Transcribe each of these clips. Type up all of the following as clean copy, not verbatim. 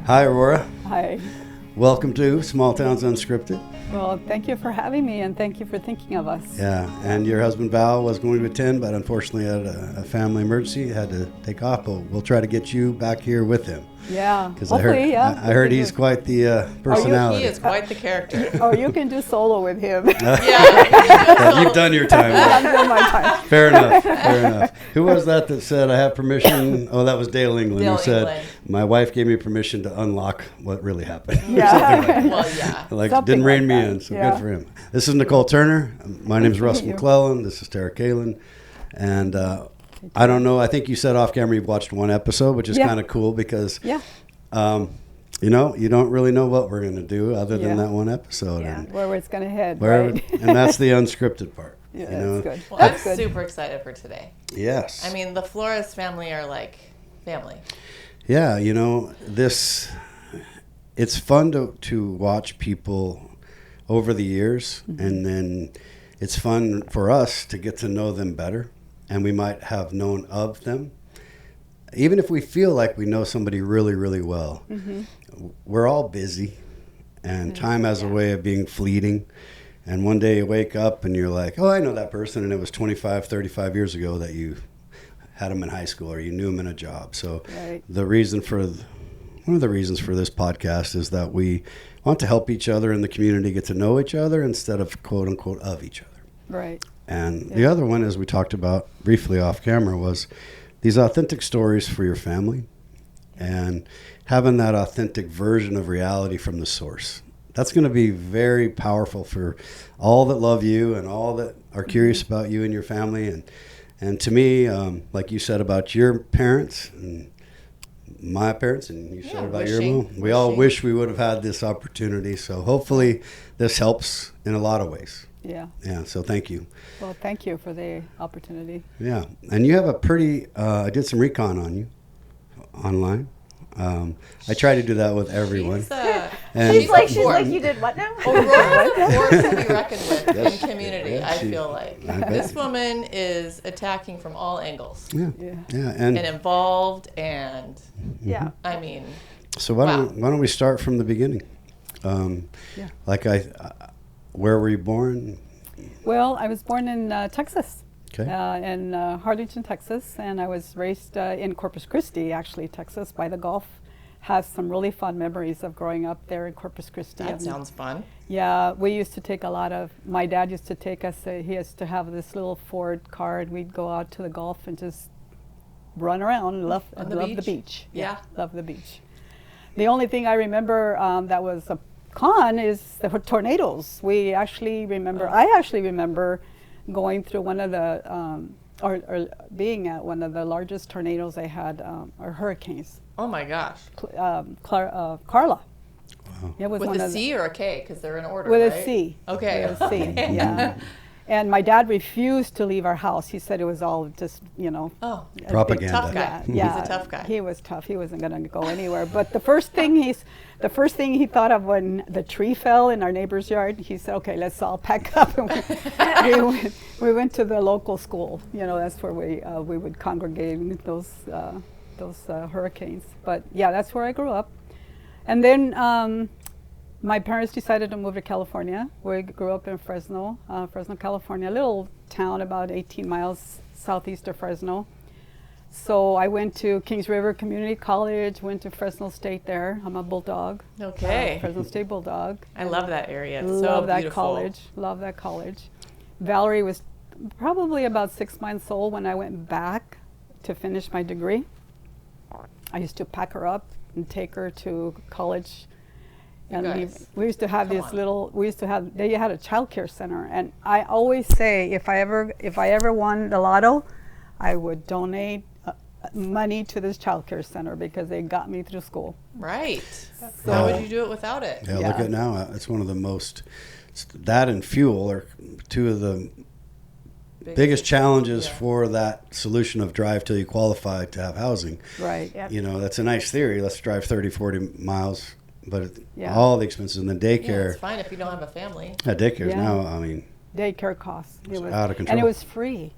Hi, Aurora. Hi. Welcome to Small Towns Unscripted. Well, thank you for having me, and thank you for thinking of us. Yeah, and your husband Val was going to attend, but unfortunately had a family emergency, had to take off, but we'll try to get you back here with him. Yeah, Because I heard he's quite the personality. He is quite the character. Or you can do solo with him. Yeah. You've done your time. I'm doing my time. Fair enough. Who was that said, I have permission? Oh, that was Dale England who said, my wife gave me permission to unlock what really happened. Yeah. Well, yeah. Like didn't rein me in, so good for him. This is Nicole Turner. My name is Russ McClellan. This is Tara Kalin. And I don't know, I think you said off camera you've watched one episode, which is kind of cool because, you don't really know what we're going to do other than that one episode. Yeah, and where it's going to head, right? And that's the unscripted part. Yeah, that's good. Well, I'm super excited for today. Yes. I mean, the Flores family are like family. Yeah, it's fun to watch people over the years, and then it's fun for us to get to know them better, and we might have known of them. Even if we feel like we know somebody really, really well, we're all busy, and time has a way of being fleeting. And one day you wake up and you're like, oh, I know that person, and it was 25, 35 years ago that you had them in high school or you knew them in a job. So one of the reasons for this podcast is that we want to help each other in the community get to know each other instead of quote unquote of each other. Right. And the other one, as we talked about briefly off camera, was these authentic stories for your family and having that authentic version of reality from the source. That's going to be very powerful for all that love you and all that are curious about you and your family. And to me, like you said about your parents and my parents, and you said about your mom, we all wish we would have had this opportunity. So hopefully this helps in a lot of ways. Yeah. Yeah, so thank you. Well, thank you for the opportunity. Yeah, and you have a pretty, I did some recon on you online. I try to do that with everyone. She's like, you did what now? Aurora Flores to be reckoned with in community, I feel like. This woman is attacking from all angles. Yeah. And involved and, I mean, so why don't we start from the beginning? Where were you born? Well, I was born in Texas. Okay. In Harlingen, Texas, and I was raised in Corpus Christi, actually, Texas, by the Gulf. Has some really fun memories of growing up there in Corpus Christi. That sounds fun. Yeah, we used to take my dad used to take us, he used to have this little Ford car, and we'd go out to the Gulf and just run around, love the beach. Yeah. Love the beach. The only thing I remember that was a con is the tornadoes. I actually remember going through one of the, or being at one of the largest tornadoes they had, or hurricanes. Oh my gosh. Carla. Wow. It was with a C or a K, because they're in order, with right? a C. Okay. With a C, yeah. And my dad refused to leave our house. He said it was all just, propaganda. Tough guy. Yeah, He's a tough guy. He was tough. He wasn't going to go anywhere. But the first thing he thought of when the tree fell in our neighbor's yard, he said, "Okay, let's all pack up." And we went to the local school. That's where we would congregate in those hurricanes. But yeah, that's where I grew up. And then my parents decided to move to California. We grew up in Fresno, California, a little town about 18 miles southeast of Fresno. So I went to Kings River Community College, went to Fresno State there. I'm a Bulldog. Okay. Fresno State Bulldog. I love that area. It's love so that beautiful. college. Love that college. Valerie was probably about 6 months old when I went back to finish my degree. I used to pack her up and take her to college. And we used to have they had a child care center. And I always say, if I ever won the lotto, I would donate money to this child care center because they got me through school. Right. How would you do it without it? Yeah, look at now. It's one of the most, that and fuel are two of the biggest challenges for that solution of drive till you qualify to have housing. Right. Yep. That's a nice theory. Let's drive 30, 40 miles. But all the expenses, and then daycare. Yeah, it's fine if you don't have a family. Yeah, daycare's now, daycare costs. It was out of control. And it was free.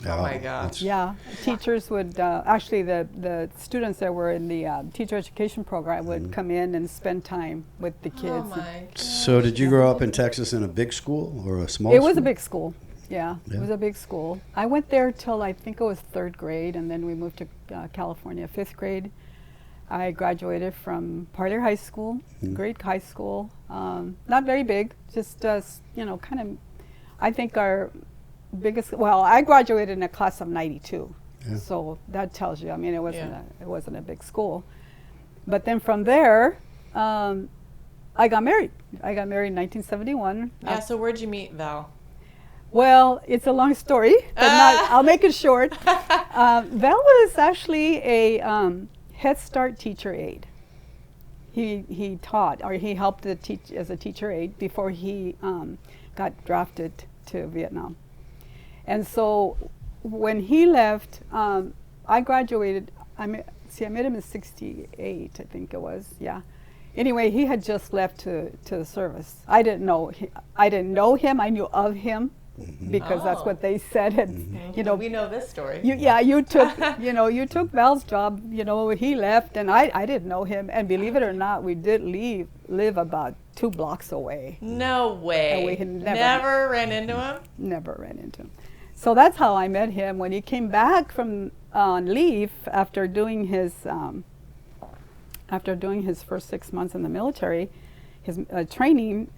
Oh my gosh. Yeah, teachers would, actually the students that were in the teacher education program would come in and spend time with the kids. Oh my gosh. So did you grow up in Texas in a big school or a small school? It was a big school. Yeah, it was a big school. I went there till I think it was 3rd grade, and then we moved to California 5th grade. I graduated from Parler High School, great high school. Not very big, just kind of. I think our biggest. Well, I graduated in a class of 92, so that tells you. I mean, it wasn't a big school. But then from there, I got married. I got married in 1971. Yeah. So where'd you meet Val? Well, it's a long story, but I'll make it short. Val was actually a Head Start teacher aide. He taught, or he helped to teach as a teacher aide before he got drafted to Vietnam. And so when he left, I graduated. I met him in '68, I think it was. Yeah. Anyway, he had just left to the service. I didn't know him. I knew of him. Because that's what they said. And, we know this story. You took, you took Val's job. He left, and I didn't know him. And believe it or not, we did live about 2 blocks away. No way. And we had never ran into him. Never ran into him. So that's how I met him. When he came back from on leave after doing his first 6 months in the military, his training.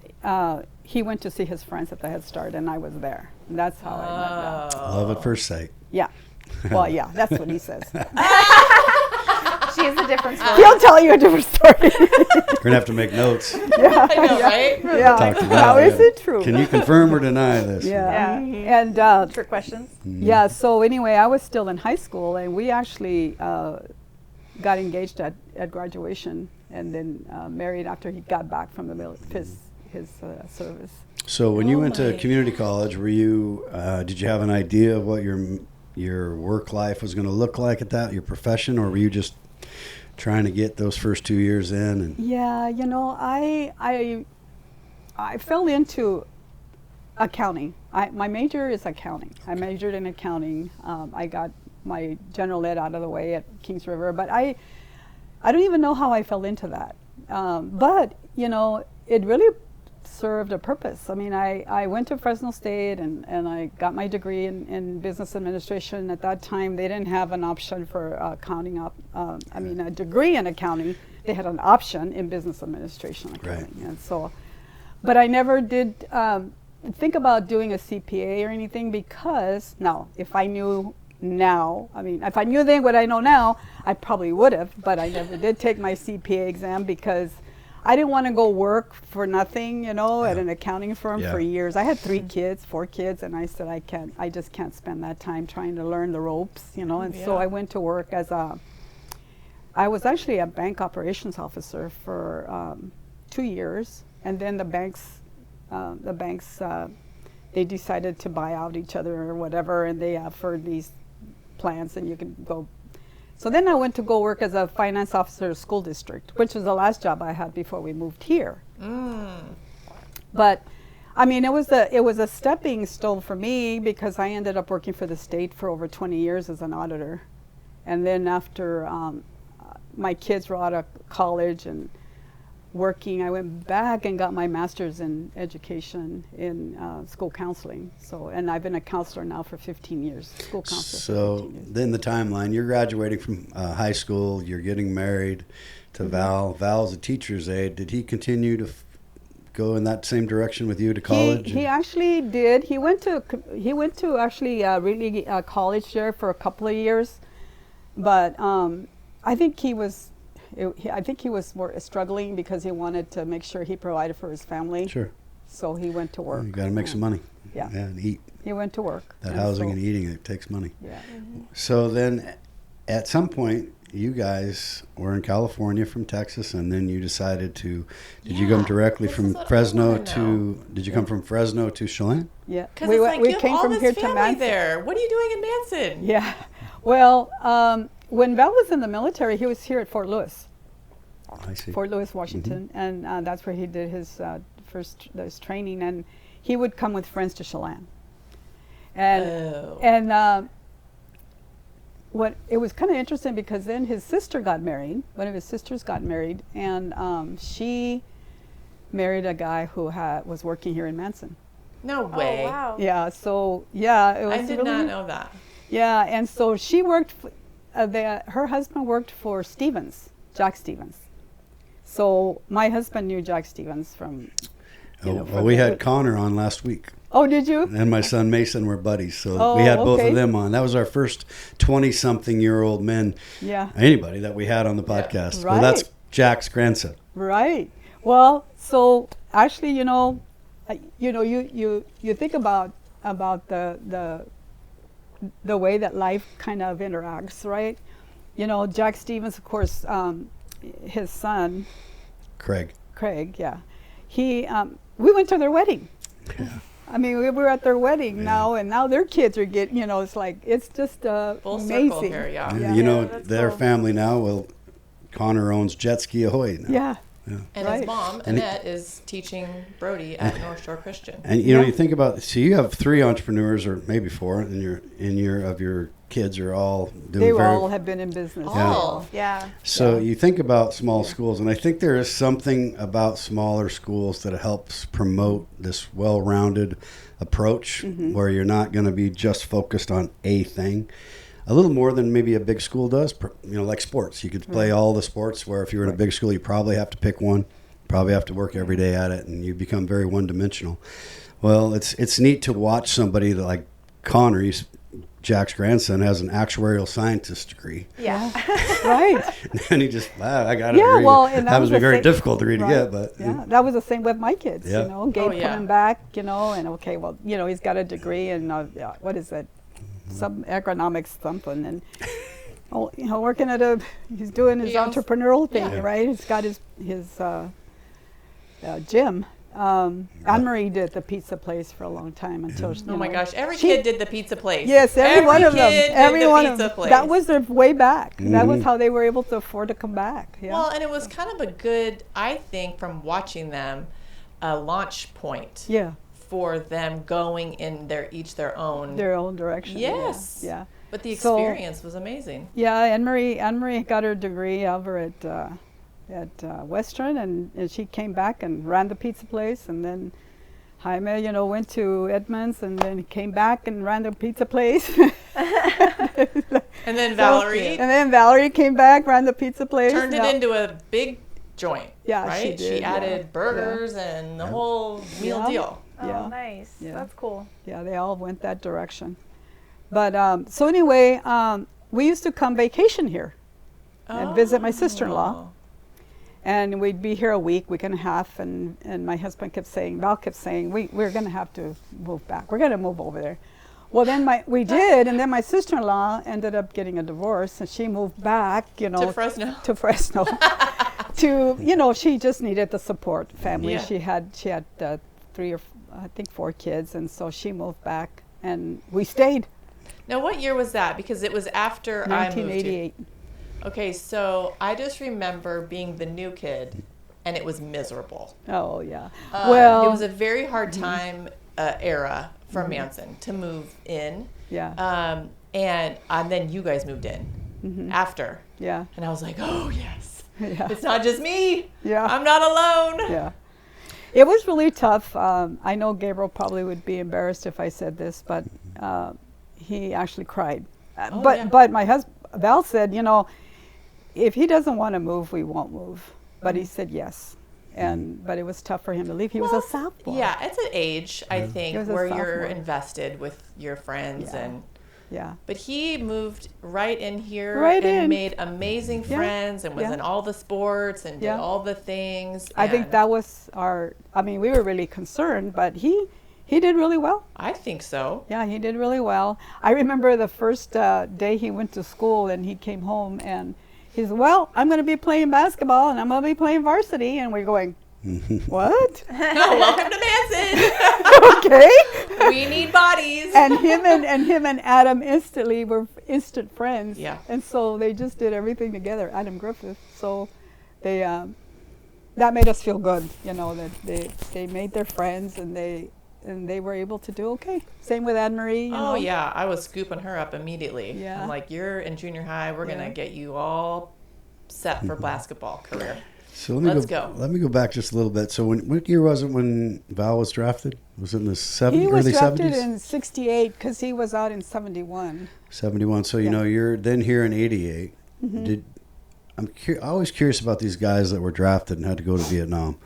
He went to see his friends at the Head Start, and I was there. And that's how I met Val. Love at first sight. Yeah. Well, yeah, that's what he says. She has a different story. He'll tell you a different story. We're going to have to make notes. Yeah. I know, right? Yeah. Talk to Now, Val, is it true? Can you confirm or deny this? Yeah. And Trick questions. yeah, so anyway, I was still in high school, and we actually got engaged at graduation, and then married after he got back from his service. So when you went to community college, were you? Did you have an idea of what your work life was going to look like at that, your profession, or were you just trying to get those first 2 years in? And Yeah, I fell into accounting. My major is accounting. I majored in accounting. I got my general ed out of the way at Kings River, but I don't even know how I fell into that. But it really served a purpose. I mean, I went to Fresno State and I got my degree in business administration. At that time, they didn't have an option for accounting. A degree in accounting. They had an option in business administration accounting. Right. And so, but I never did think about doing a CPA or anything because if I knew if I knew then what I know now, I probably would have, but I never did take my CPA exam because I didn't want to go work for nothing, at an accounting firm for years. I had 4 kids, and I said, I just can't spend that time trying to learn the ropes, and so I went to work I was actually a bank operations officer for 2 years, and then the banks, they decided to buy out each other or whatever, and they offered these plans, and you can go. So then I went to go work as a finance officer at a school district, which was the last job I had before we moved here. But I mean, it was a stepping stone for me because I ended up working for the state for over 20 years as an auditor. And then after my kids were out of college and working, I went back and got my master's in education in school counseling. And I've been a counselor now for 15 years, school counselor for 15 years. Then the timeline, you're graduating from high school, you're getting married to Val. Val's a teacher's aide. Did he continue to go in that same direction with you to college? He actually did. He went to actually really college there for a couple of years, but I think he was more struggling because he wanted to make sure he provided for his family. Sure. So he went to work. You got to make some money. Yeah. And eat. He went to work. That housing and eating, it takes money. Yeah. So then at some point, you guys were in California from Texas, and then you decided to, did you come directly from Fresno to, did you come from Fresno to Chelan? Yeah. Because we came all from this here to family Manson. there. What are you doing in Manson? Yeah. Well, when Val was in the military, he was here at Fort Lewis. I see. Fort Lewis, Washington, and that's where he did his training, and he would come with friends to Chelan. And what it was kind of interesting because then his sister got married. One of his sisters got married, and she married a guy who was working here in Manson. No way. Oh, wow. Yeah. So yeah, it was. I did really, not know that. Yeah, and so she worked. Her husband worked for Stevens, Jack Stevens. So my husband knew Jack Stevens from. Well, we had Connor on last week. Oh, did you? And my son Mason were buddies, so we had both of them on. That was our first 20-something-year-old men. Yeah. Anybody that we had on the podcast. Right. Well, that's Jack's grandson. Right. Well, so actually, you think about the way that life kind of interacts, right? Jack Stevens, of course, his son, Craig, yeah. We went to their wedding. Yeah. I mean, we were at their wedding now, and now their kids are getting, it's just full amazing. circle here, yeah. Their cool. family now, Connor owns Jet Ski Ahoy now. Yeah. And his mom, Annette, is teaching Brody at North Shore Christian. And you think about, so you have 3 entrepreneurs, or maybe 4, in your kids are all doing. They all have been in business. All. Yeah. So you think about small schools, and I think there is something about smaller schools that helps promote this well-rounded approach, where you're not going to be just focused on a thing. A little more than maybe a big school does, like sports. You could play all the sports, where if you're in a big school, you probably have to pick one, probably have to work every day at it, and you become very one-dimensional. Well, it's neat to watch somebody like Connor, Jack's grandson, has an actuarial scientist degree. Yeah. Right. And he just, I got a degree. Yeah, well, and that was a very difficult degree to get, but. Yeah, that was the same with my kids, Yeah. Gabe coming back, and okay, well, he's got a degree in, what is it? Some economics something, and working at he's doing his entrepreneurial thing, right? He's got his gym. Anne-Marie did the pizza place for a long time until Oh my gosh, every kid did the pizza place. Yes, every one of them. Every one of them. Place. That was their way back. That was how they were able to afford to come back. Yeah. Well, and it was kind of a good, I think, from watching them, a launch point. Yeah. For them going in their own direction. Yes. Yeah. But the experience was amazing. Yeah, Anne-Marie got her degree over at Western, and she came back and ran the pizza place, and then Jaime, went to Edmonds, and then came back and ran the pizza place. And then Valerie came back, ran the pizza place. Turned it into a big joint. Yeah, right? she did. She added burgers and the whole meal deal. Yeah. Oh, nice. Yeah. That's cool. Yeah, they all went that direction. But so anyway, we used to come vacation here and visit my sister-in-law. And we'd be here a week and a half, and my husband Val kept saying, we're going to have to move back. We're going to move over there. Well, then we did, and then my sister-in-law ended up getting a divorce, and she moved back, to Fresno. To Fresno. She just needed the support family. Yeah. She had 3 or 4 kids, and so she moved back, and we stayed. Now, what year was that? Because it was after I moved 1988. Okay, so I just remember being the new kid, and it was miserable. Oh, yeah. It was a very hard time era for Manson to move in. Yeah. And then you guys moved in after. Yeah. And I was like, oh, yes. Yeah. It's not just me. Yeah. I'm not alone. Yeah. It was really tough. I know Gabriel probably would be embarrassed if I said this, but he actually cried. But my husband, Val, said, if he doesn't want to move, we won't move. But he said yes. But it was tough for him to leave. He was a sophomore. Yeah, it's an age, I think, where you're sophomore. invested with your friends. Yeah. But he moved right in here made amazing friends and was in all the sports and did all the things. I think that was we were really concerned, but he did really well. I think so. Yeah, he did really well. I remember the first day he went to school and he came home and he said, well, I'm going to be playing basketball and I'm going to be playing varsity. And we're going, what? Welcome to Manson. Okay. We need bodies. And him and Adam instantly were instant friends. Yeah. And so they just did everything together, Adam Griffith. So they that made us feel good, that they made their friends and they they were able to do okay. Same with Anne Marie. You know? Yeah, I was scooping her up immediately. Yeah. I'm like, you're in junior high. We're gonna get you all set for basketball career. So let's go. Let me go back just a little bit. So what year was it when Val was drafted? Was it in the He was early drafted 70s? in 68 because he was out in 71. 71. So, you know, you're then here in 88. I'm always curious about these guys that were drafted and had to go to Vietnam.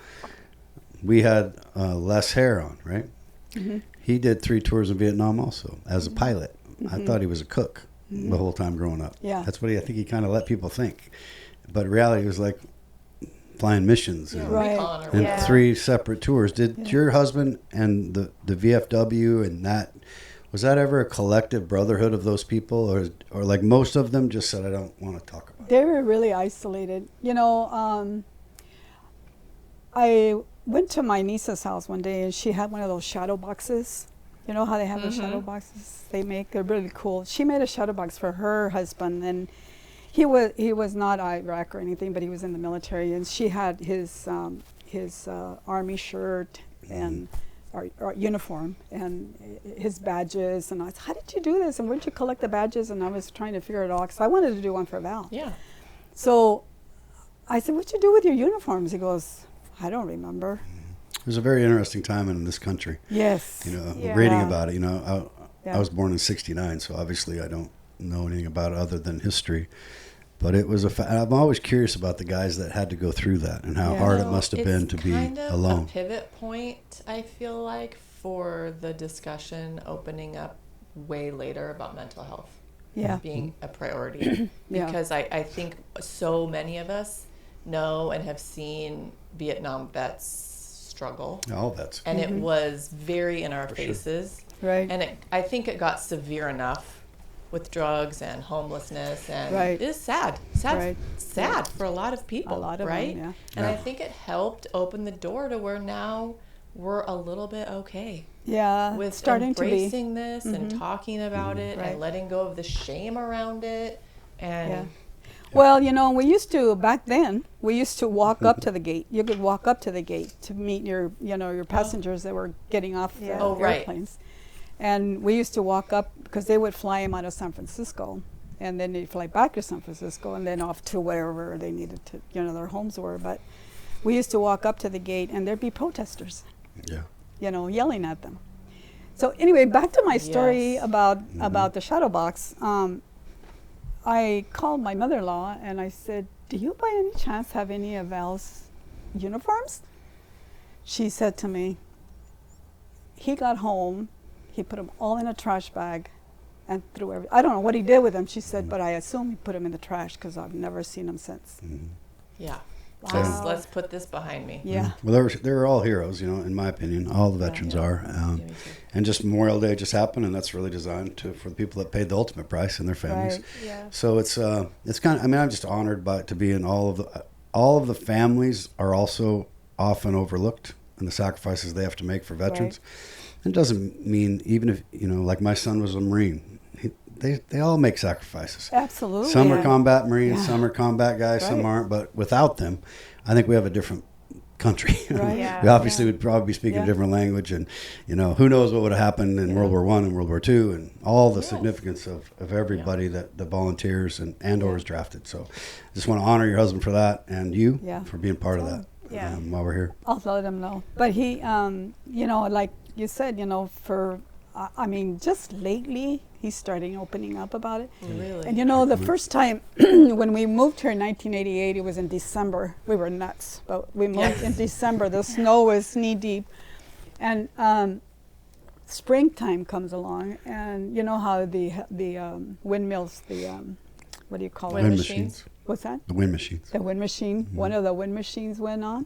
We had Les Hare on, right? He did 3 tours in Vietnam also as a pilot. I thought he was a cook the whole time growing up. Yeah. That's what I think he kind of let people think. But in reality, it was like flying missions and, Recon or and whatever. 3 separate tours. Did your husband and the VFW and that, was that ever a collective brotherhood of those people, or like most of them just said, I don't want to talk about it? They were really isolated. You know, I went to my niece's house one day, and she had one of those shadow boxes. You know how they have the shadow boxes they make? They're really cool. She made a shadow box for her husband, and he was not Iraq or anything, but he was in the military, and she had his army shirt and or uniform and his badges, and I said, how did you do this, and where'd you collect the badges? And I was trying to figure it out because I wanted to do one for Val. Yeah. So I said, what'd you do with your uniforms? He goes, I don't remember. It was a very interesting time in this country. Yes. You know, Yeah. reading Yeah. about it, you know, Yeah. I was born in 69, so obviously I don't know anything about it other than history. But it was I'm always curious about the guys that had to go through that and how Yeah. hard it must have been to be kind of alone. a pivot point, I feel like, for the discussion opening up way later about mental health Yeah. being a priority. Yeah. Because I think so many of us know and have seen Vietnam vets struggle. All that's And it was very in our For sure. faces. Right. And I think it got severe enough with drugs and homelessness, and Right. it's sad Right. for a lot of people, A lot of them, right? yeah. And I Yeah. think it helped open the door to where now we're a little bit okay Yeah. with starting to be. embracing this and talking about it Right. and letting go of the shame around it. And Yeah. Well, you know, back then, we used to walk up to the gate. You could walk up to the gate to meet your passengers that were getting off the Yeah. Oh, right. airplanes. And we used to walk up because they would fly them out of San Francisco, and then they'd fly back to San Francisco and then off to wherever they needed to, their homes were. But we used to walk up to the gate, and there'd be protesters, yeah. yelling at them. So anyway, back to my story Yes. about the shadow box. I called my mother-in-law and I said, do you by any chance have any of Val's uniforms? She said to me, he got home, he put them all in a trash bag and threw I don't know what he did with them, she said, but I assume he put them in the trash because I've never seen them since. yeah. Wow. Let's put this behind me. Yeah. Well, they're all heroes, in my opinion. All the veterans are. Yeah, me too. And just Memorial Day just happened, and that's really designed for the people that paid the ultimate price and their families. Right. Yeah. So it's kind of. I mean, I'm just honored to be in all of the families are also often overlooked in the sacrifices they have to make for veterans. It doesn't mean even if like my son was a Marine, they all make sacrifices. Absolutely. Some are combat Marines, Yeah. some are combat guys, some Right. aren't. But without them, I think we have a different country. Right. Yeah. We obviously would probably be speaking a Yeah. different language, and who knows what would have happened in World War I and World War II, and all the significance of everybody that the volunteers and or is drafted. So, I just want to honor your husband for that, and you for being part of that. Yeah. While we're here. I'll let him know. But he, like you said, just lately, he's starting opening up about it. Really? And the first time when we moved here in 1988, it was in December. We were nuts, but we moved in December. The snow was knee deep. And springtime comes along, and you know how the windmills, what do you call Wind it? machines? What's that? The wind machines. The wind machine. One of the wind machines went on.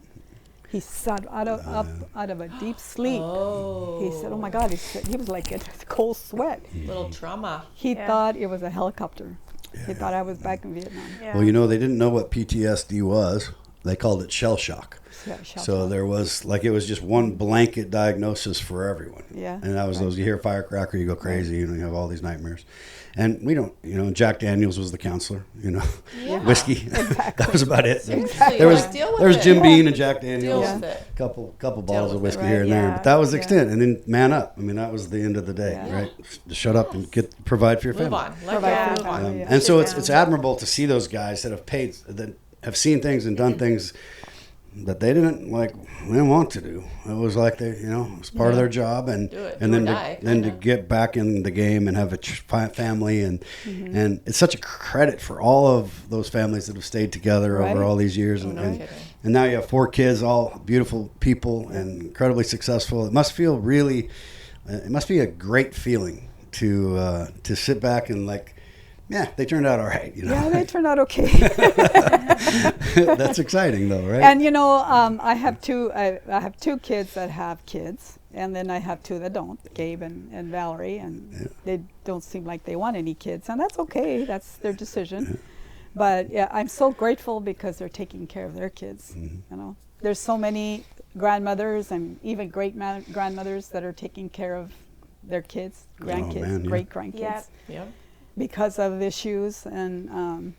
He sat up out of a deep sleep. Oh. He said, "Oh my God!" He was like in a cold sweat. Little trauma. He Yeah. thought it was a helicopter. He thought I was back in Vietnam. Yeah. Well, they didn't know what PTSD was. They called it shell shock. So there was it was just one blanket diagnosis for everyone. Yeah. And that was those, you hear firecracker, you go crazy, you have all these nightmares. And we don't, Jack Daniels was the counselor, whiskey. Exactly. That was about it. Exactly. There was Jim Beam and Jack Daniels, Deal with it. couple bottles of whiskey Right, here and there. yeah. But that was the extent. And then man up. I mean, that was the end of the day, right? To shut up and provide for your Move family. on. Provide Move for your on. family, And so it's admirable to see those guys that have seen things and done things that they didn't want to do. It was like it was part of their job, and then to get back in the game and have a family, and it's such a credit for all of those families that have stayed together over all these years, and now you have 4 kids, all beautiful people and incredibly successful. It must feel it must be a great feeling to sit back and they turned out all right. Yeah, they turned out okay. That's exciting, though, right? And I have 2 kids that have kids, and then I have 2 that don't, Gabe and Valerie, and they don't seem like they want any kids, and that's okay. That's their decision. But yeah, I'm so grateful because they're taking care of their kids. There's so many grandmothers and even great grandmothers that are taking care of their kids, grandkids, great grandkids. Yeah. Because of issues, and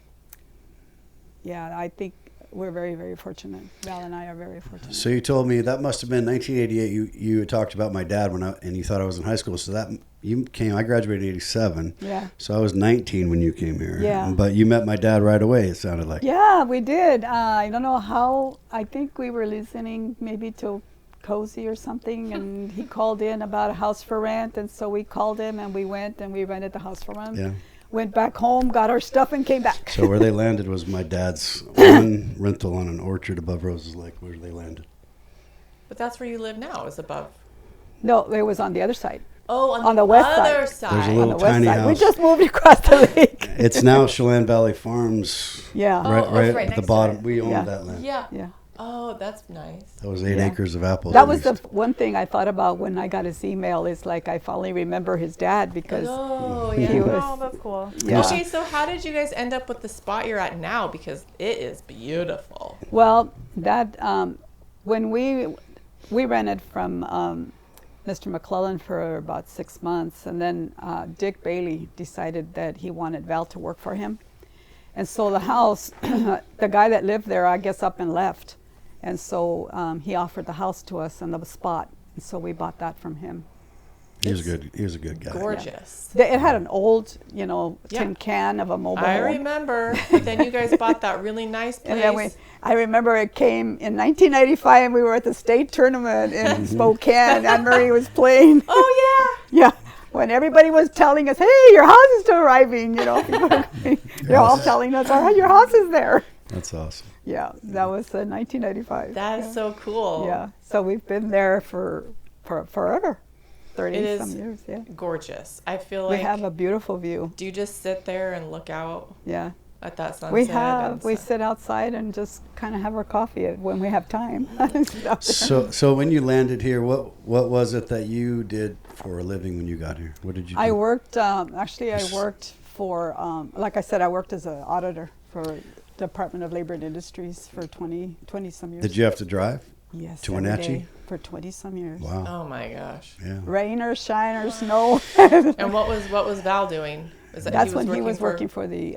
I think we're very, very fortunate. Val and I are very fortunate. So you told me that must have been 1988. You talked about my dad and you thought I was in high school. So that you came. I graduated in '87. Yeah. So I was 19 when you came here. Yeah. But you met my dad right away. It sounded like. Yeah, we did. I don't know how. I think we were listening maybe to Cozy or something, and he called in about a house for rent, and so we called him and we went and we rented the house for him. Yeah. Went back home, got our stuff, and came back. So where they landed was my dad's one rental on an orchard above Roses Lake, where they landed. But that's where you live now, is above. No, it was on the other side. Oh, on the west other side. There's a side. little On the west tiny side. house. We just moved across the lake. It's now Chelan Valley Farms. Yeah. Right right at the next bottom. to it. We owned Yeah. that land. Yeah. Yeah. Oh, that's nice. That was 8 acres of apples. That was the one thing I thought about when I got his email, is I finally remember his dad, because Oh, he yeah. was. Oh, that's cool. Yeah. Okay, so how did you guys end up with the spot you're at now? Because it is beautiful. Well, that when we rented from Mr. McClellan for about 6 months, and then Dick Bailey decided that he wanted Val to work for him, and so the house, the guy that lived there, I guess, up and left, and so he offered the house to us and the spot, and so we bought that from him. He was a good guy. Gorgeous. It had an old, tin can of a mobile I home. remember. But then you guys bought that really nice place. And then I remember it came in 1995, and we were at the state tournament in Spokane. Anne-Marie was playing. Oh, Yeah, when everybody was telling us, "Hey, your house is still arriving," they're all telling us, "Oh, your house is there." That's awesome. Yeah, that was 1995. yeah. That is so cool. Yeah, so we've been there for forever, 30 It some is years. Yeah, gorgeous. I feel we like. have a beautiful view. Do you just sit there and look out Yeah. at that sunset? We sit outside and just kind of have our coffee when we have time. So when you landed here, what was it that you did for a living when you got here? What did you do? I worked, actually I worked for, like I said, I worked as an auditor for Department of Labor and Industries for 20 some years. Did you have to drive? Yes. to every Wenatchee? day for 20 some years. Wow. Oh my gosh. Yeah. Rain or shine or snow. And what was Val doing? That's when he was working for the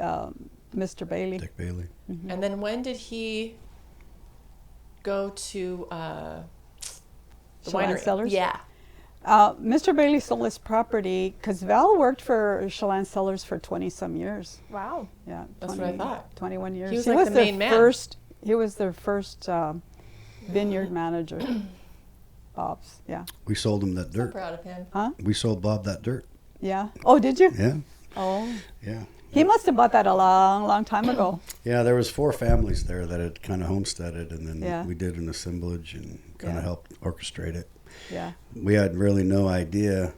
Mr. Bailey. Dick Bailey. Mm-hmm. And then when did he go to the Chelan winery? Cellars? Yeah. Mr. Bailey sold his property because Val worked for Chelan Cellars for 20 some years. Wow. Yeah, That's what I thought. 21 years. He was like the their main man. He was their first vineyard manager. Bob's, yeah. We sold him that So dirt. proud of him. Huh? We sold Bob that dirt. Yeah. Oh, did you? Yeah. Oh. Yeah. He must have bought that a long, long time ago. Yeah, there was 4 families there that had kind of homesteaded, and then Yeah. we did an assemblage and kind of Yeah. helped orchestrate it. Yeah. We had really no idea,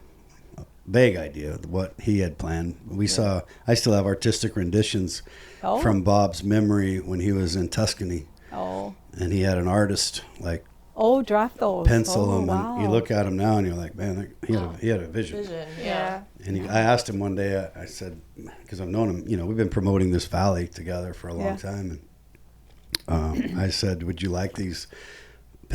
vague idea, of what he had planned. We saw, I still have artistic renditions Oh. from Bob's memory when he was in Tuscany, Oh. and he had an artist Oh, draft those. pencil oh, them, wow. and you look at him now and you're like, man, he had a vision. Vision. Yeah. And I asked him one day, I said, because I've known him, we've been promoting this valley together for a long Yeah. time. And I said, would you like these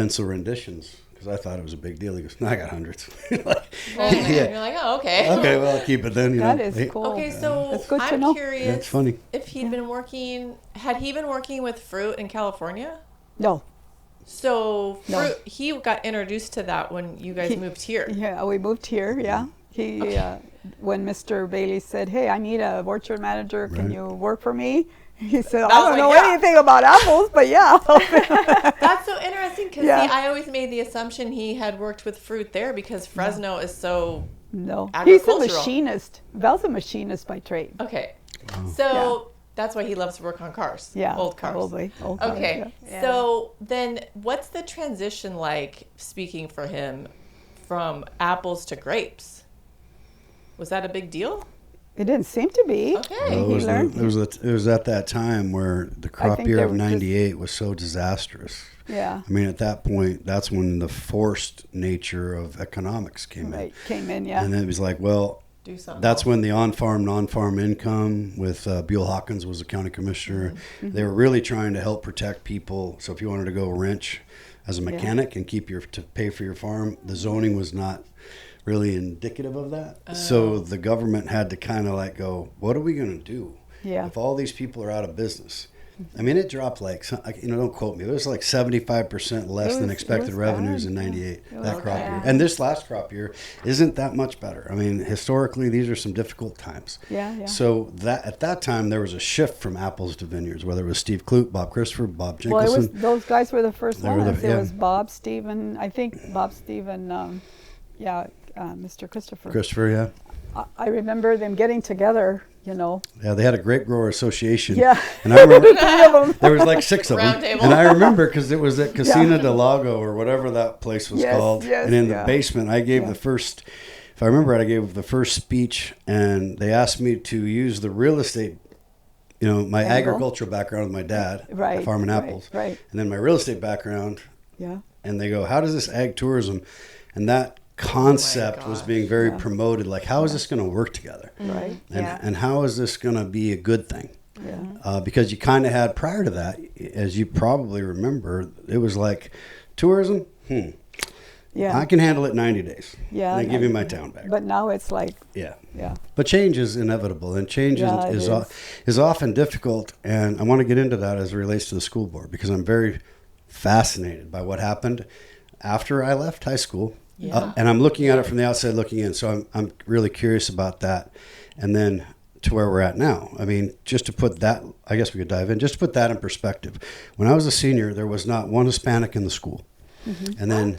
pencil renditions because I thought it was a big deal. He goes, no, I got hundreds. You're like, oh, okay. Okay, well, I'll keep it then. That is cool. Okay, so That's good to I'm know. curious That's funny. if had he been working with fruit in California? No. So No. fruit, he got introduced to that when you guys moved here. Yeah, we moved here, yeah. He, when Mr. Bailey said, hey, I need a orchard manager, can you work for me? He said, I don't know anything about apples, but yeah. That's so interesting because I always made the assumption he had worked with fruit there because Fresno is so He's a agricultural. machinist. Val's a machinist by trade. Okay. So that's why he loves to work on cars. Yeah, Old cars. probably. Old cars, Okay. yeah. So then what's the transition like, speaking for him, from apples to grapes? Was that a big deal? It didn't seem to be. Okay. Well, He learned. it was at that time where the crop think year they of were just- '98 was so disastrous. Yeah. I mean, at that point, that's when the forced nature of economics came in. Came in, yeah. And then it was like, well, Do something. that's when the on-farm, non-farm income with Buell Hawkins was the county commissioner. Mm-hmm. They were really trying to help protect people. So if you wanted to go wrench as a mechanic and to pay for your farm, the zoning was not really indicative of that. So the government had to kind of like go, what are we going to do if all these people are out of business? I mean, it dropped like, don't quote me, it was like 75% less than expected revenues in 98, that crop year. And this last crop year isn't that much better. I mean, historically, these are some difficult times. Yeah. So at that time, there was a shift from apples to vineyards, whether it was Steve Kloot, Bob Christopher, Bob Well, Jenkinson. those guys were the first ones. It yeah. was Bob, Steve, and I think Bob, Steve, and Mr. Christopher. Christopher, yeah. I remember them getting together, Yeah, they had a grape grower association. Yeah. And I remember Three of them. there was like 6 of them. Round table. And I remember because it was at Casina del Lago or whatever that place was called. Yes, and in the basement, I gave the first, if I remember right, I gave the first speech and they asked me to use the real estate, my agricultural background with my dad, farming apples. Right. And then my real estate background. Yeah. And they go, how does this ag tourism and that concept was being very promoted, like how is this going to work together, Right. and how is this going to be a good thing, Yeah. because you kind of had prior to that, as you probably remember, it was like tourism, Yeah. I can handle it 90 days, Yeah. and I give you my town back. But now it's like, Yeah. yeah. But change is inevitable, and change Yeah, is often difficult. And I want to get into that as it relates to the school board because I'm very fascinated by what happened after I left high school. Yeah. And I'm looking at it from the outside looking in. So I'm really curious about that. And then to where we're at now. I mean, just to put that, I guess we could dive in, just to put that in perspective. When I was a senior, there was not one Hispanic in the school. Mm-hmm. And then,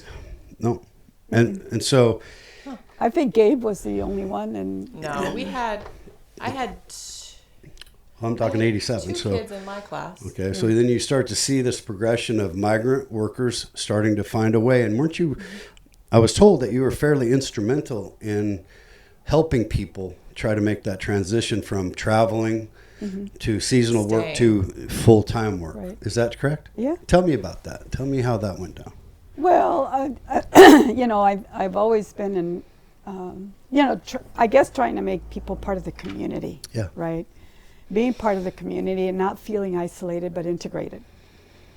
no. And so. I think Gabe was the only one. No, I had I'm talking 87. two kids in my class. Okay, so then you start to see this progression of migrant workers starting to find a way. And weren't you, I was told that you were fairly instrumental in helping people try to make that transition from traveling to seasonal work to full-time work. Right. Is that correct? Yeah. Tell me about that. Tell me how that went down. Well, I've always been in, I guess trying to make people part of the community. Yeah. Right. Being part of the community and not feeling isolated but integrated.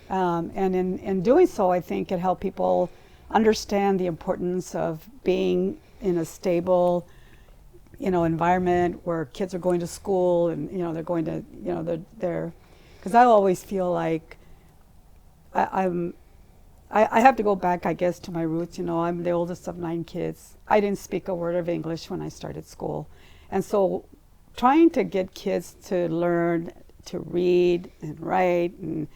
And in doing so, I think it helped people understand the importance of being in a stable, environment where kids are going to school and, they're going to, they're, because I always feel like I have to go back, I guess, to my roots. I'm the oldest of 9 kids. I didn't speak a word of English when I started school. And so trying to get kids to learn to read and write and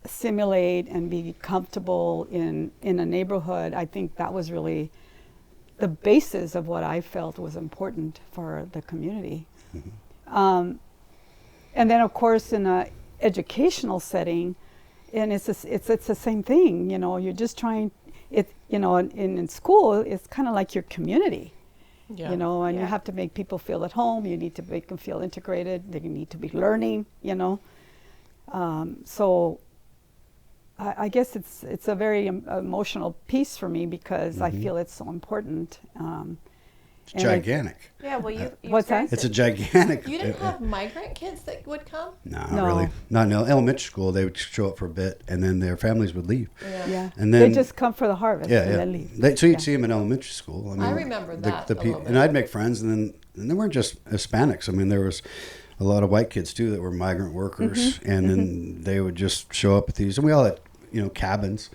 assimilate and be comfortable in a neighborhood, I think that was really the basis of what I felt was important for the community. Mm-hmm. And then, of course, in an educational setting, and it's the same thing. You're just trying. In school, it's kind of like your community. Yeah. And you have to make people feel at home. You need to make them feel integrated. They need to be learning. So I guess it's a very emotional piece for me because I feel it's so important. It's gigantic. Yeah, well, you What's that? It's a gigantic. You didn't have migrant kids that would come? No, not No. really. Not in elementary school. They would show up for a bit, and then their families would leave. Yeah. And then they just come for the harvest yeah, and yeah. then leave. So you'd Yeah. see them in elementary school. I remember that a little and bit. I'd make friends, and they weren't just Hispanics. I mean, there was a lot of white kids too that were migrant workers, and then they would just show up at these, and we all had cabins,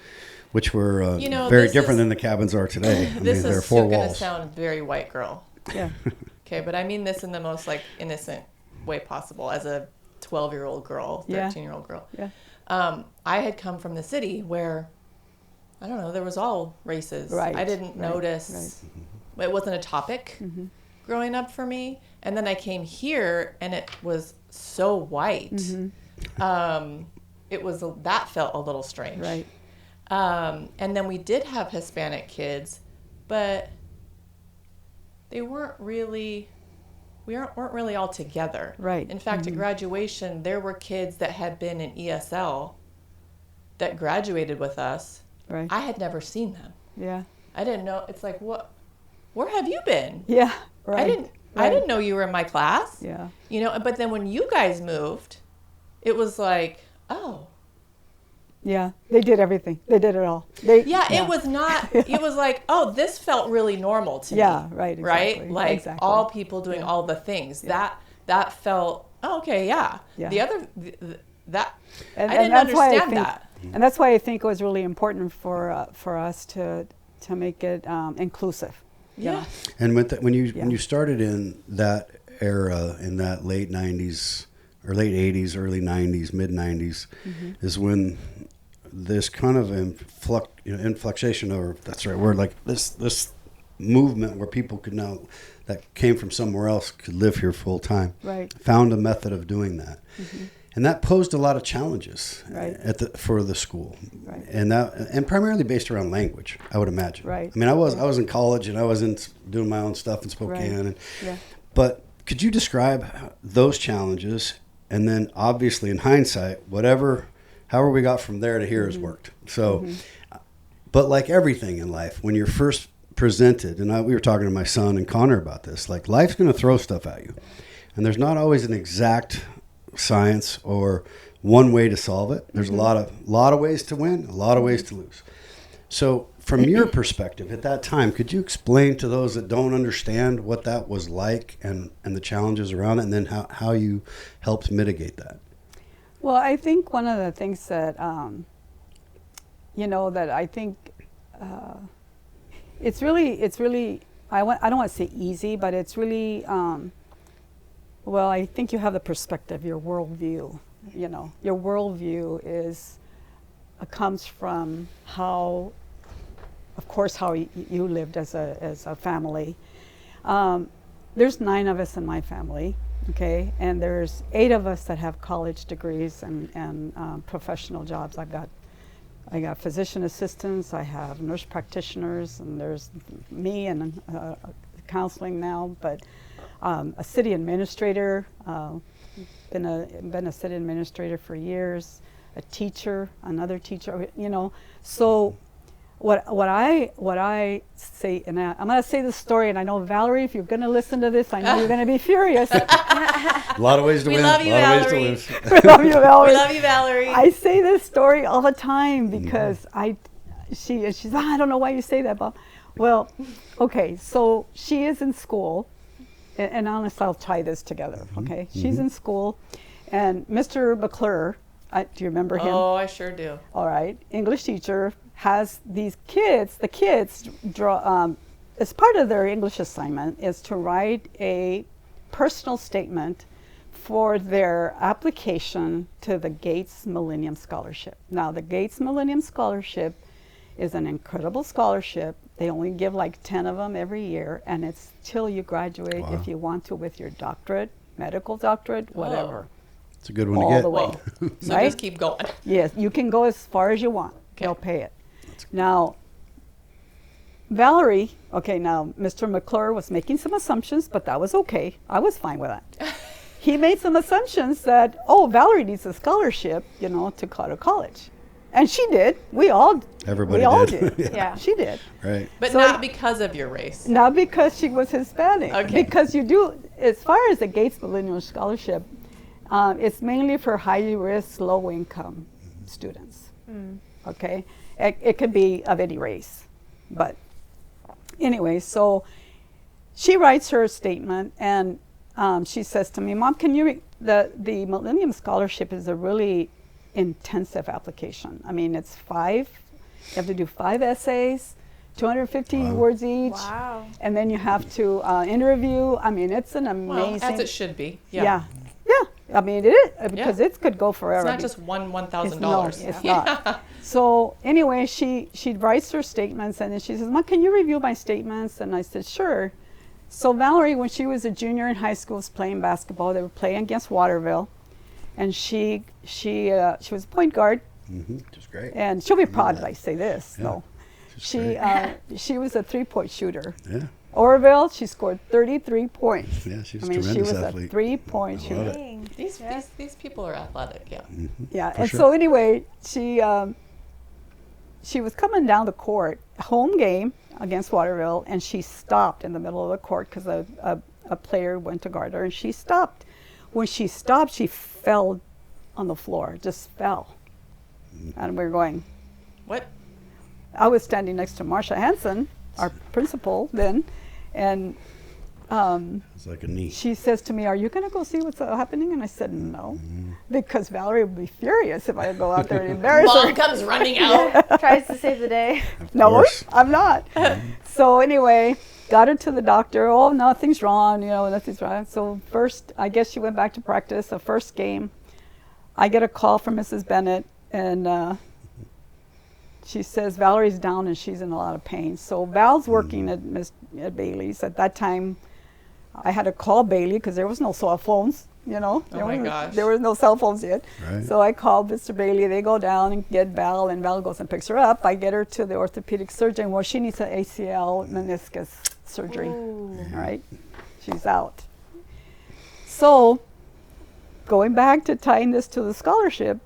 which were very this different is- than the cabins are today. I This mean, there are is four going to walls. sound very white girl. Yeah. Okay, but I mean this in the most like innocent way possible as a 12-year-old girl, Yeah. 13-year-old girl. Yeah. I had come from the city where, I don't know, there was all races. Right, I didn't right, notice. It wasn't a topic growing up for me. And then I came here and it was so white. That felt a little strange. Right. And then we did have Hispanic kids, but they weren't really all together. Right. In fact, at graduation, there were kids that had been in ESL that graduated with us. Right. I had never seen them. Yeah. I didn't know. It's like, what? Where have you been? Yeah. Right. I didn't know you were in my class. Yeah. But then when you guys moved, it was like, oh. Yeah. They did everything. They did it all. It was not, it was like, oh, this felt really normal to me. Yeah, right, exactly, Right? Like exactly. all people doing all the things. That felt, oh, okay, yeah. Yeah. The other, that, And I didn't that's why understand think, that. And that's why I think it was really important for us to make it inclusive. you know? And when you started in that era, in that late 90s or late 80s, early 90s, mid 90s, is when this kind of influxation, or if that's the right word, like this movement where people could now, that came from somewhere else, could live here full time. Right. Found a method of doing that. And that posed a lot of challenges for the school, Right. and primarily based around language, I would imagine. Right. I mean, I was in college and I was doing my own stuff in Spokane, Right. but could you describe those challenges, and then obviously in hindsight, however we got from there to here has worked. So, but like everything in life, when you're first presented, and we were talking to my son and Connor about this, like life's going to throw stuff at you, and there's not always an exact science or one way to solve it. There's a lot of ways to win, a lot of ways to lose. So from your perspective at that time, could you explain to those that don't understand what that was like and the challenges around it, and then how you helped mitigate that? Well, I think one of the things that, that I think it's really, I don't want to say easy, but it's really, I think you have the perspective, your worldview. Your worldview comes from how you lived as a family. There's 9 of us in my family. Okay, and there's 8 of us that have college degrees and professional jobs. I got physician assistants, I have nurse practitioners, and there's me and counseling now. But a city administrator, been a city administrator for years. A teacher, another teacher. So. What I say, and I'm going to say this story, and I know, Valerie, if you're going to listen to this, I know you're going to be furious. A lot of ways to win, love you, a lot of ways to Valerie. lose. We love you, Valerie. We love you, Valerie. I say this story all the time because she's I don't know why you say that, Bob. Well, okay, so she is in school, and honestly, I'll tie this together, okay? She's in school, and Mr. McClure, do you remember him? Oh, I sure do. All right, English teacher, has these kids, the kids draw, as part of their English assignment is to write a personal statement for their application to the Gates Millennium Scholarship. Now, the Gates Millennium Scholarship is an incredible scholarship. They only give like 10 of them every year, and it's till you graduate if you want to with your doctorate, medical doctorate, whatever. It's a good one all to get. the way. Whoa. So Right? just keep going. Yes, you can go as far as you want. They'll pay it. Now, Valerie, now Mr. McClure was making some assumptions, but that was okay. I was fine with that. He made some assumptions that, Valerie needs a scholarship, to go to college. And she did. Everybody we all did. did. Yeah. She did. Right. But So- not because of your race. Not because she was Hispanic. Okay. Because you do, as far as the Gates Millennial Scholarship, it's mainly for high risk, low income students. Okay? It could be of any race. But anyway, so she writes her statement and she says to me, Mom, can you, the Millennium Scholarship is a really intensive application. I mean, it's you have to do 5 essays, 250 words each. Wow. And then you have to interview. I mean, it's an amazing. Well, as it should be. Yeah. I mean, it is, because it could go It's forever. not just $1,000. No, it's not. So anyway, she writes her statements, and then she says, Mom, can you review my statements? And I said, sure. So Valerie, when she was a junior in high school, was playing basketball. They were playing against Waterville, and she was point guard, Which is great. and she'll be proud that I say this. Yeah. No, Just she was a 3-point shooter. Yeah. Oroville, she scored 33 points. Yeah, she's I a mean, she tremendous was athlete. a 3-point I love shooter. it. Dang. These people are athletic, yeah. Yeah, For and sure. so anyway, she was coming down the court, home game against Waterville, and she stopped in the middle of the court because a player went to guard her, and she stopped. When she stopped, she fell on the floor, just fell. And we were going, What? I was standing next to Marsha Hansen, our principal then, and It's like a knee. she says to me, are you going to go see what's happening? And I said, no, because Valerie would be furious if I go out there and embarrass her. Mom comes running out. Tries to save the day. Of No, course. I'm not. So anyway, got her to the doctor. Oh, nothing's wrong. Nothing's wrong. So first, I guess she went back to practice. The first game, I get a call from Mrs. Bennett, and she says Valerie's down and she's in a lot of pain. So Val's working at Bailey's. At that time, I had to call Bailey because there was no cell phones. There my gosh. There was no cell phones yet. Right. So I called Mr. Bailey. They go down and get Val, and Val goes and picks her up. I get her to the orthopedic surgeon. Well, she needs an ACL meniscus surgery. Ooh. All right, she's out. So, going back to tying this to the scholarship,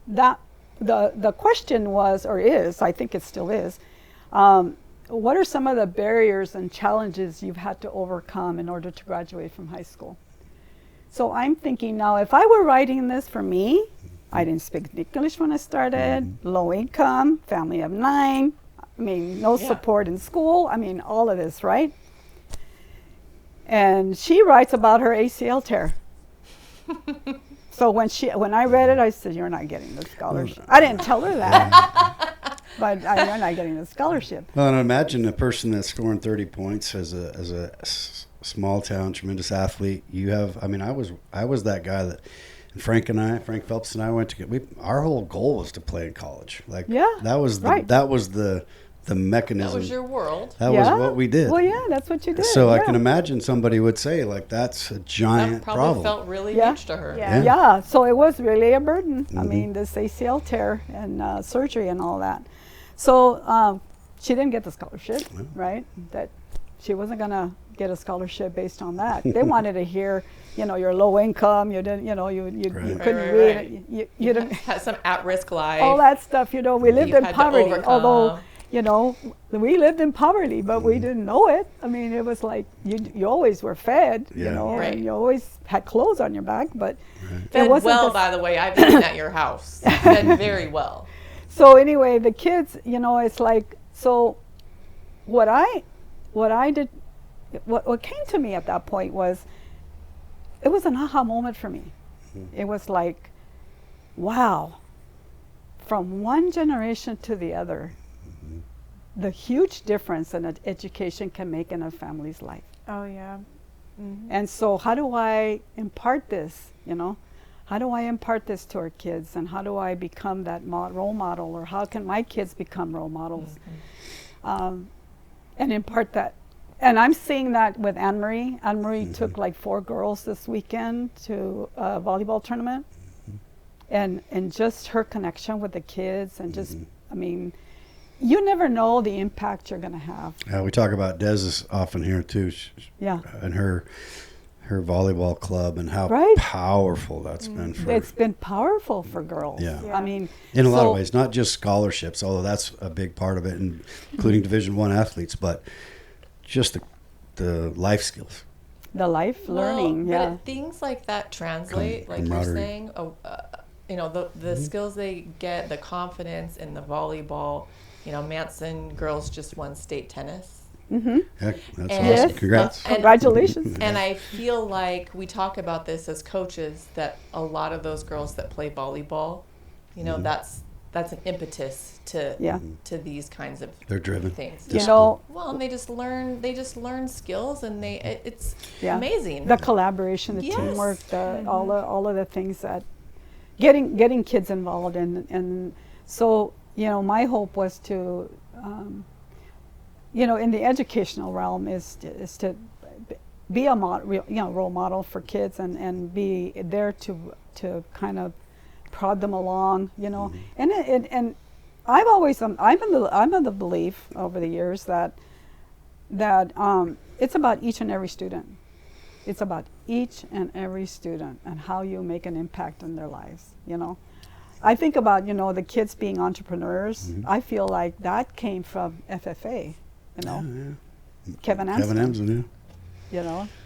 that the question was, or is, I think it still is, what are some of the barriers and challenges you've had to overcome in order to graduate from high school? So I'm thinking now, if I were writing this for me, I didn't speak English when I started, low income, family of 9, I mean, no support in school, I mean, all of this, right? And she writes about her ACL tear. So when I read it, I said, you're not getting the scholarship. I didn't tell her that, but you're not getting the scholarship. Well, and imagine a person that's scoring 30 points as a small town, tremendous athlete. I was that guy that, and Frank Phelps and I went to our whole goal was to play in college. Like, that was the mechanism. That was your world. That was what we did. Well, yeah, that's what you did. So I can imagine somebody would say, like, that's a giant That probably problem. felt really Yeah. huge to her. Yeah. Yeah, so it was really a burden. I mean, this ACL tear and surgery and all that. So she didn't get the scholarship, right? That she wasn't going to get a scholarship based on that. They wanted to hear, you're low income, you didn't, you couldn't read, you didn't, Had some at-risk life. all that stuff, we lived you in had to poverty. overcome. Although, we lived in poverty, but we didn't know it. I mean, it was like you always were fed, Right. and you always had clothes on your back, but Fed it wasn't well, just- by the way. I've eaten at your house. Fed very well. So anyway, the kids, it's like, so what I did, what came to me at that point was, it was an aha moment for me. It was like, wow, from one generation to the other, the huge difference an education can make in a family's life. Oh, yeah. And so how do I impart this, How do I impart this to our kids, and how do I become that role model, or how can my kids become role models and impart that? And I'm seeing that with Anne-Marie. Anne-Marie took like 4 girls this weekend to a volleyball tournament, and just her connection with the kids, and just, I mean, you never know the impact you're going to have. We talk about Des often here too. Yeah. And her her volleyball club and how Right. powerful that's been for It's been powerful for girls. Yeah. I mean, in a lot so- of ways, not just scholarships, although that's a big part of it, including Division I athletes, but just the life skills. The life learning, yeah. But things like that translate, like you're camaraderie. saying. The skills they get, the confidence in the volleyball. Manson girls just won state tennis. Heck, that's And- awesome. Yes. Congrats. And- Congratulations. And I feel like we talk about this as coaches, that a lot of those girls that play volleyball, that's an impetus to Yeah. to these kinds of They're driven. things. You know, Well, and they just learn skills, and it's yeah. amazing. The collaboration, the Yes. teamwork, all of the things that getting kids involved and so my hope was to in the educational realm is to be a role model for kids and be there to kind of prod them along, and I've always I'm of the belief over the years that it's about each and every student. It's about each and every student and how you make an impact in their lives. I think about the kids being entrepreneurs. I feel like that came from FFA. Kevin Amson. Kevin Amson,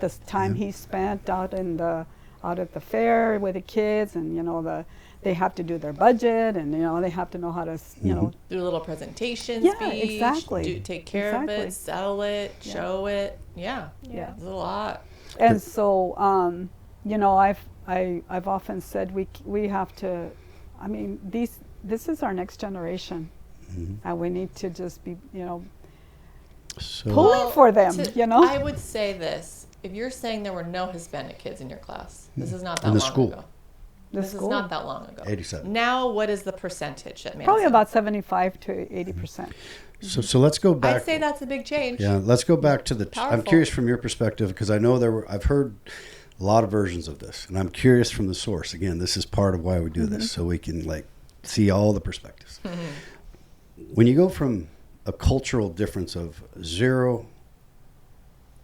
The time he spent out at the fair with the kids, and they have to do their budget, and they have to know how to do a little presentation Yeah, speech, exactly. take care of Exactly. it, sell it, show it. Yeah, Yeah. it's a lot. And so I've often said we have to. I mean, this is our next generation, and we need to just be So pulling for them. I would say this: if you're saying there were no Hispanic kids in your class, this is not that In the long school. ago. The This school. is not that long ago. 87. Now, what is the percentage at Manson? Probably about 75 to 80%. So let's go back. I'd say that's a big change. Yeah, let's go back to I'm Powerful. curious from your perspective, because I know I've heard a lot of versions of this, and I'm curious from the source. Again, this is part of why we do this, so we can see all the perspectives. When you go from a cultural difference of 0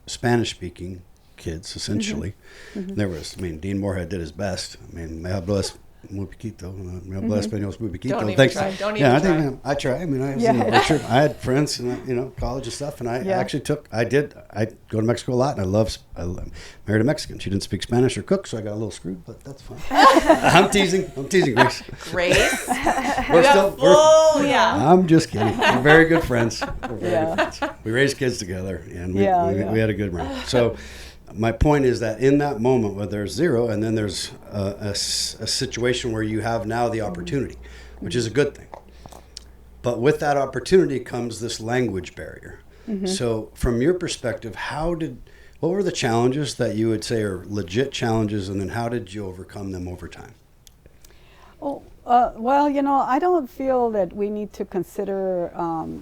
Spanish-speaking kids, essentially, there was, Dean Moorhead did his best. Me hablas muy poquito. Me hablas español muy poquito. Don't even Thanks. try. Don't Yeah, even I try. I was Yeah. in the Richard. I had friends in college and stuff, and I Yeah. actually I go to Mexico a lot, and I married a Mexican. She didn't speak Spanish or cook, so I got a little screwed, but that's fine. I'm teasing, Grace. Grace. We're yeah. I'm just kidding. We're very good friends. We're very Yeah. good friends. We raised kids together, and we Yeah. had a good run. So my point is that in that moment where there's 0, and then there's a situation where you have now the opportunity, which is a good thing. But with that opportunity comes this language barrier. So from your perspective, what were the challenges that you would say are legit challenges, and then how did you overcome them over time? Oh, well, I don't feel that we need to consider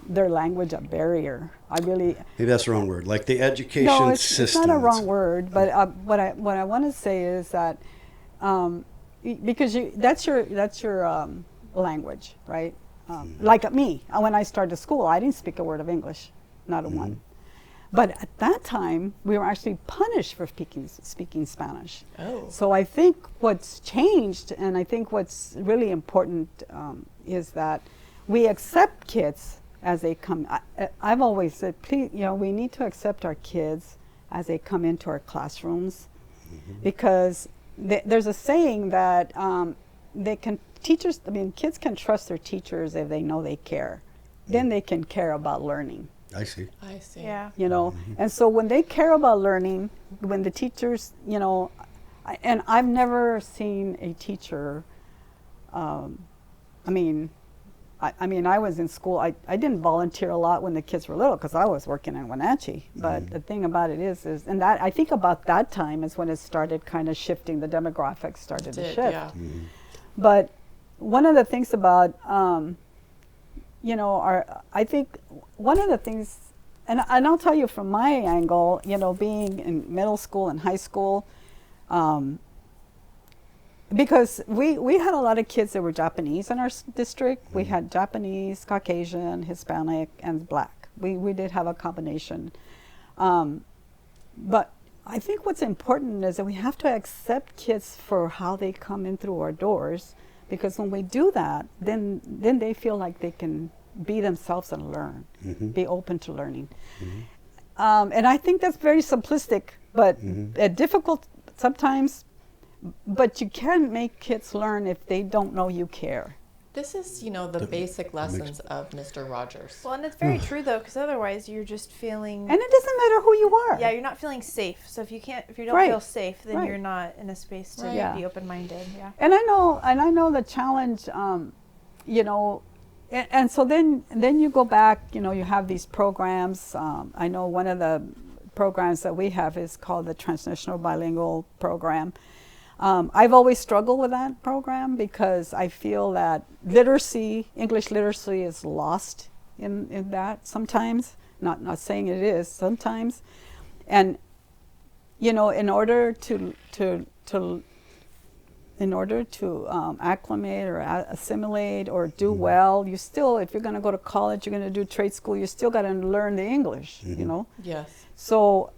their language a barrier. I really Maybe that's the wrong word. Like the education no, it's system. not a wrong word. But what I want to say is that because that's your language, right? Like me, when I started school, I didn't speak a word of English, not a one. But at that time, we were actually punished for speaking Spanish. Oh. So I think what's changed, and I think what's really important, is that we accept kids as they come. I've always said, please, we need to accept our kids as they come into our classrooms, because there's a saying that kids can trust their teachers if they know they care. Then they can care about learning. I see. I see. Yeah. And so when they care about learning, when the teachers, and I've never seen a teacher, I was in school, I didn't volunteer a lot when the kids were little because I was working in Wenatchee, but the thing about it is, and that I think about that time is when it started kind of shifting, the demographics started to shift. Yeah. But one of the things about, I think one of the things, and I'll tell you from my angle, being in middle school and high school, because we had a lot of kids that were Japanese in our district. We had Japanese, Caucasian, Hispanic, and Black. We did have a combination. But I think what's important is that we have to accept kids for how they come in through our doors, because when we do that, then they feel like they can be themselves and learn, be open to learning. And I think that's very simplistic, but difficult sometimes. But you can't make kids learn if they don't know you care. This is, the basic lessons of Mr. Rogers. Well, and it's very true though, because otherwise you're just feeling. And it doesn't matter who you are. Yeah, you're not feeling safe. So if you don't Right. feel safe, then Right. you're not in a space to Right. be open-minded. Yeah. And I know the challenge, and so then you go back, you have these programs. I know one of the programs that we have is called the Transnational Bilingual Program. I've always struggled with that program because I feel that English literacy is lost in that sometimes. Not saying it is sometimes, and in order to acclimate or assimilate or do well, you still, if you're going to go to college, you're going to do trade school, you still got to learn the English. Yes. So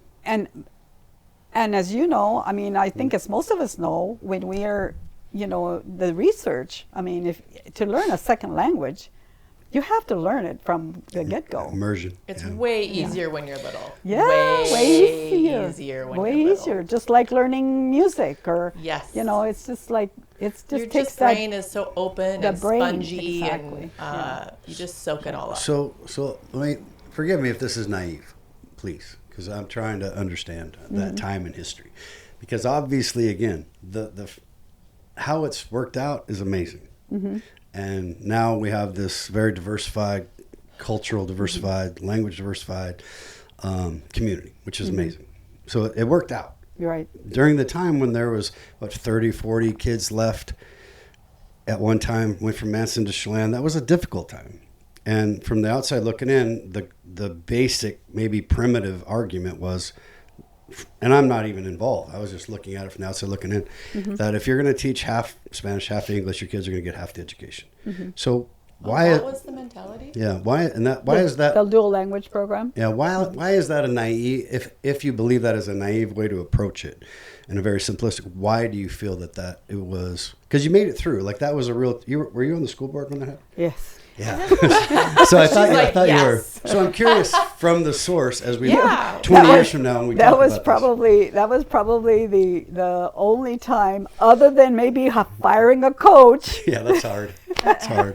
and as you know, I mean, I think as most of us know, when we are, the research, I mean, if to learn a second language, you have to learn it from the get-go. Immersion. It's way easier when you're little. Yeah, way easier. when way you're little. easier. Just like learning music, or Yes. it's just like Your takes brain is so open the and brain, spongy, exactly. and you just soak it all up. So forgive me if this is naive, please, because I'm trying to understand that time in history, because obviously, again, the how it's worked out is amazing, and now we have this very diversified, cultural diversified, language diversified community, which is amazing. So it worked out. You're right. During the time when there was 30, 40 kids left at one time, went from Manson to Chelan, that was a difficult time. And from the outside looking in, the basic, maybe primitive argument was, and I'm not even involved, I was just looking at it from the outside looking in, that if you're going to teach half Spanish, half English, your kids are going to get half the education. So why? That was the mentality? Yeah. Why is that? The dual language program. Yeah. Why is that a naive? If you believe that is a naive way to approach it, and a very simplistic, why do you feel that it was? Because you made it through. Like that was a real. Were you on the school board when that happened? Yes. Yeah. So I thought you were. yes. So I'm curious from the source as we Yeah. 20 years from now when we That talk was about probably the only time, other than maybe firing a coach, this. Yeah, that's hard. That's hard.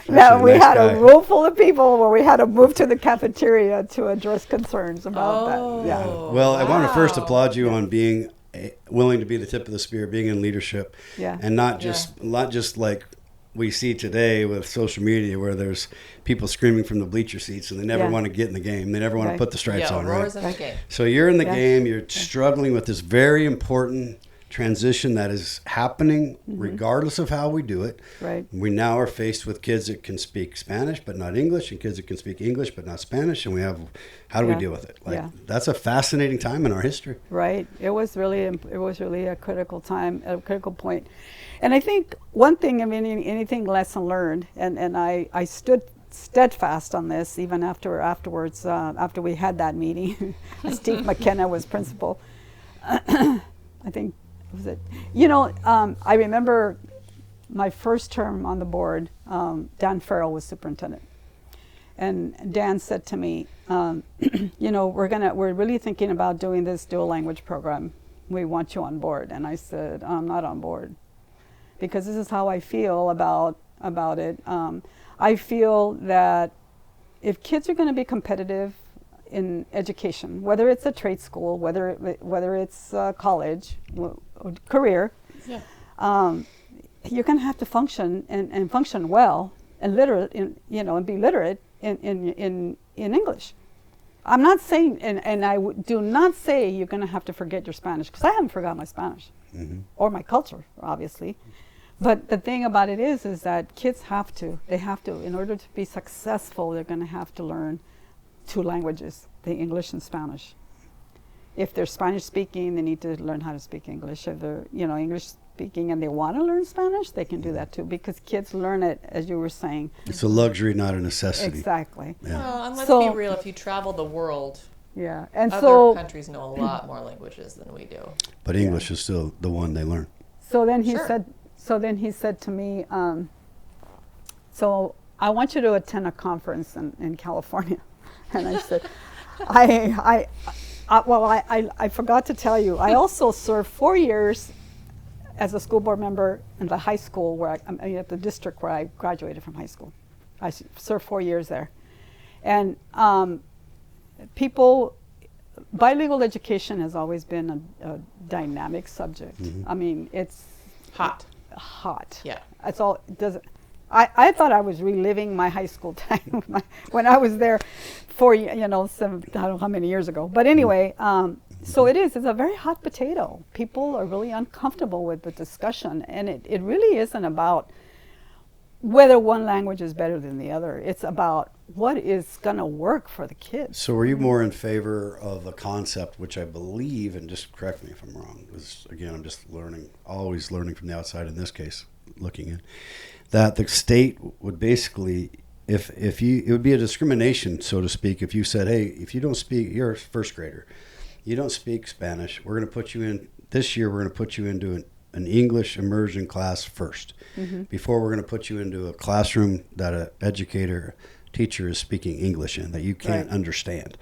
that Especially we nice had guy. a room full of people where we had to move to the cafeteria to address concerns about that. Yeah. Well, I want to first Wow. applaud you on being willing to be the tip of the spear, being in leadership, Yeah. and not just like we see today with social media, where there's people screaming from the bleacher seats and they never Yeah. want to get in the game. They never want Right. to put the stripes Yeah, on, Aurora's right? in the game. So you're in the Yeah. game. You're struggling with this very important transition that is happening regardless of how we do it. Right. We now are faced with kids that can speak Spanish but not English, and kids that can speak English but not Spanish, and we have, how do we Yeah. deal with it? Like Yeah. that's a fascinating time in our history. Right. It was really a critical time, a critical point. And I think one thing, I mean, anything lesson learned, and I stood steadfast on this even afterwards, after we had that meeting. Steve McKenna was principal. I think, was it? I remember my first term on the board, Dan Farrell was superintendent. And Dan said to me, we're really thinking about doing this dual language program. We want you on board. And I said, I'm not on board, because this is how I feel about it. I feel that if kids are going to be competitive in education, whether it's a trade school, whether it's college, career, Yeah. you're going to have to function and function well and and be literate in English. I'm not saying, and I do not say you're going to have to forget your Spanish, because I haven't forgot my Spanish or my culture, obviously. But the thing about it is that kids have to, in order to be successful, they're going to have to learn two languages, the English and Spanish. If they're Spanish speaking, they need to learn how to speak English. If they're, English speaking and they want to learn Spanish, they can do that too, because kids learn it, as you were saying. It's a luxury, not a necessity. Exactly. Yeah. Well, and let's So- be real. If you travel the world, Yeah. And Other so countries know a lot more languages than we do. But English is still the one they learn. so then he Sure. said to me, so I want you to attend a conference in California. And I said, I forgot to tell you, I also served 4 years as a school board member in the high school at the district where I graduated from high school. I served 4 years there. And bilingual education has always been a dynamic subject. Mm-hmm. I mean, it's Hot. hot. Yeah. That's all. It doesn't. I thought I was reliving my high school time when I was there I don't know how many years ago. But anyway, so it's a very hot potato. People are really uncomfortable with the discussion, and it really isn't about whether one language is better than the other. It's about what is going to work for the kids. So were you more in favor of a concept, which I believe, and just correct me if I'm wrong, because again, I'm just learning, always learning from the outside in this case, looking in, that the state would basically, it would be a discrimination, so to speak, if you said, hey, if you don't speak, you're a first grader, you don't speak Spanish, we're going to put you in, this year we're going to put you into an English immersion class first, before we're going to put you into a classroom that an teacher is speaking English in, that you can't understand.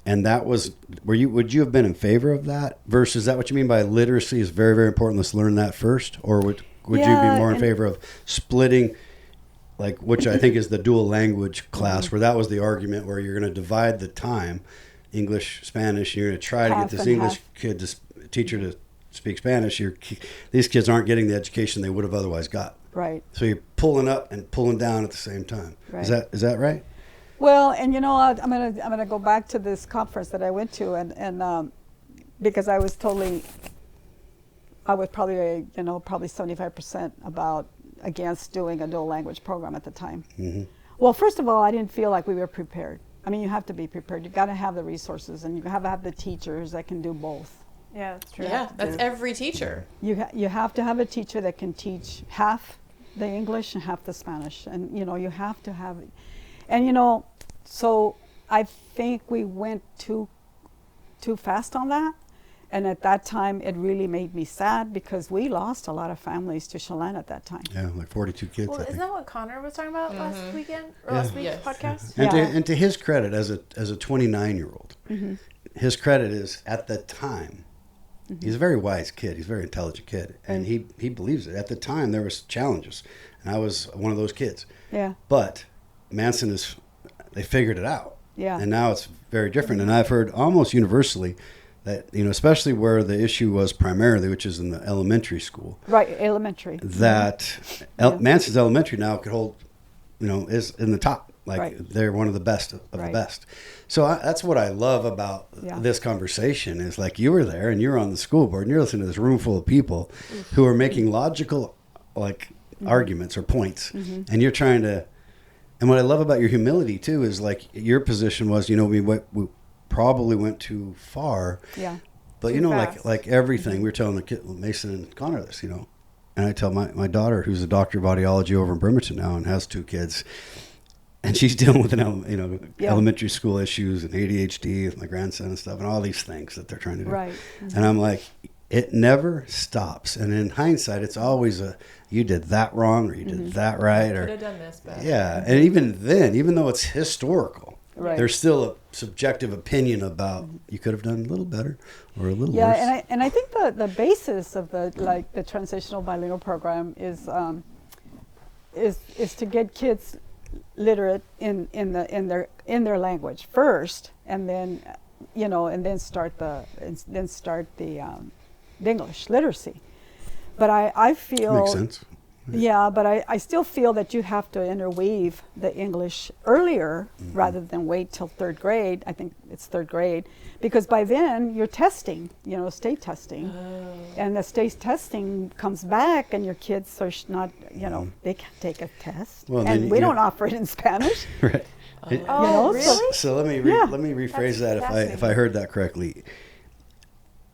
And that was, would you have been in favor of that? Versus, is that what you mean by literacy is very, very important, let's learn that first? Or would you be more in favor of splitting, like, which I think is the dual language class, where that was the argument where you're going to divide the time, English, Spanish, you're going to try to get this English teacher to speak Spanish. These kids aren't getting the education they would have otherwise got. Right. So you're pulling up and pulling down at the same time. Right. Is that right? Well, and I'm gonna go back to this conference that I went to, and because I was probably 75% against doing a dual language program at the time. Mm-hmm. Well, first of all, I didn't feel like we were prepared. I mean, you have to be prepared. You got to have the resources, and you have to have the teachers that can do both. Yeah, that's true. Yeah, that's every teacher. You have to have a teacher that can teach half the English and half the Spanish, and you have to have, and so I think we went too fast on that, and at that time it really made me sad because we lost a lot of families to Chelan at that time. Yeah, like 42 kids. Well, I think. isn't that what Connor was talking about last weekend or Yeah. last week's Yes. podcast? And, Yeah. and to his credit, as a 29-year-old, his credit is at the time. He's a very wise kid. He's a very intelligent kid, and he believes it. At the time, there was challenges, and I was one of those kids. Yeah. But Manson they figured it out. Yeah. And now it's very different. And I've heard almost universally that, especially where the issue was primarily, which is in the elementary school, Right, elementary. that Manson's Elementary now could hold, is in the top. Like they're one of the best of the best. So that's what I love about this conversation is like you were there and you're on the school board and you're listening to this room full of people who are making logical arguments or points, and you're trying to. And what I love about your humility too is like your position was, we probably went too far. Yeah. But Too fast. like everything, we were telling the kid, Mason and Connor this, and I tell my daughter, who's a doctor of audiology over in Bremerton now and has 2 kids, and she's dealing with elementary school issues and ADHD with my grandson and stuff and all these things that they're trying to do. Right. And I'm like, it never stops. And in hindsight, it's always you did that wrong or you did that right. Could Or have done this better. yeah. And even then, even though it's historical, Right. there's still a subjective opinion about you could have done a little better or a little worse. Yeah, and I think the basis of the transitional bilingual program is to get kids literate in their language first, and then start the English literacy. But I feel Makes sense. Yeah, but I still feel that you have to interweave the English earlier rather than wait till 3rd grade. I think it's 3rd grade, because by then you're testing, state testing. And the state testing comes back and your kids are not, they can't take a test. Well, and then we you- don't offer it in Spanish. Right. Oh, so- really? So let me Yeah. let me rephrase That's that if I heard that correctly.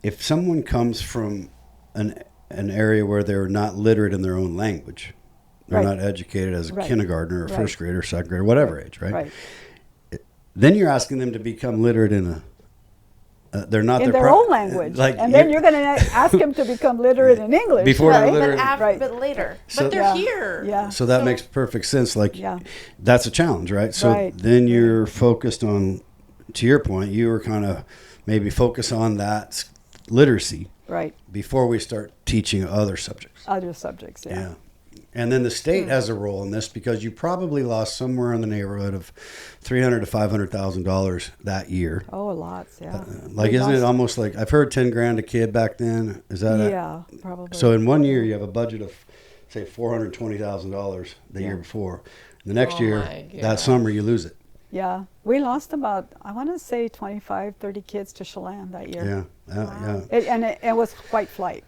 If someone comes from an area where they're not literate in their own language, they're Right. not educated as a Right. kindergartner or Right. first grader or second grader, whatever age, right? Right. Then you're asking them to become literate in they're not in their own language. And then you're going to ask them to become literate in English. Before right? literate. But later. So- But they're here. Yeah. So that makes perfect sense. Like, Yeah. that's a challenge, right? So Right. then you're focused on, to your point, you were kind of maybe focus on that literacy Right. before we start teaching other subjects. Other subjects, Yeah. And then the state has a role in this because you probably lost somewhere in the neighborhood of $300,000 to $500,000 that year. Oh, lots, yeah. Like, We isn't it lost- almost like, I've heard 10 grand a kid back then? Is that Yeah, probably. So in 1 year, you have a budget of, say, $420,000 the year before. The next Oh year, my God. that summer, you lose it. Yeah, we lost about, I want to say 25, 30 kids to Chelan that year. Yeah. It was white flight.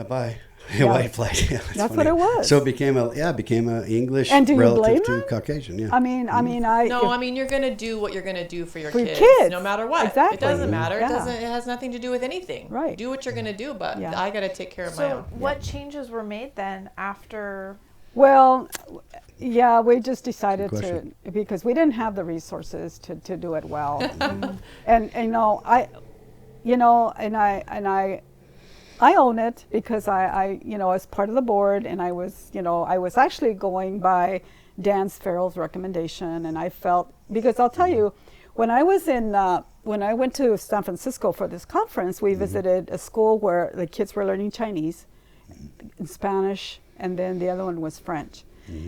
Bye. Yeah. White flight. Yeah, That's what it was. So it became a English And do you relative blame to them? Caucasian. Yeah. I mean, You're going to do what you're going to do for your For your kids, kids. no matter what. Exactly. It doesn't matter. Yeah. It has nothing to do with anything. Right. Do what you're going to do, but Yeah. I got to take care of my So own. what changes were made then after? Well, yeah, we just decided Good to, question. because we didn't have the resources to do it well. and I own it because I as part of the board, and I was actually going by Dan Farrell's recommendation, and I felt, because I'll tell you, when I went to San Francisco for this conference, we visited a school where the kids were learning Chinese and Spanish, and then the other one was French.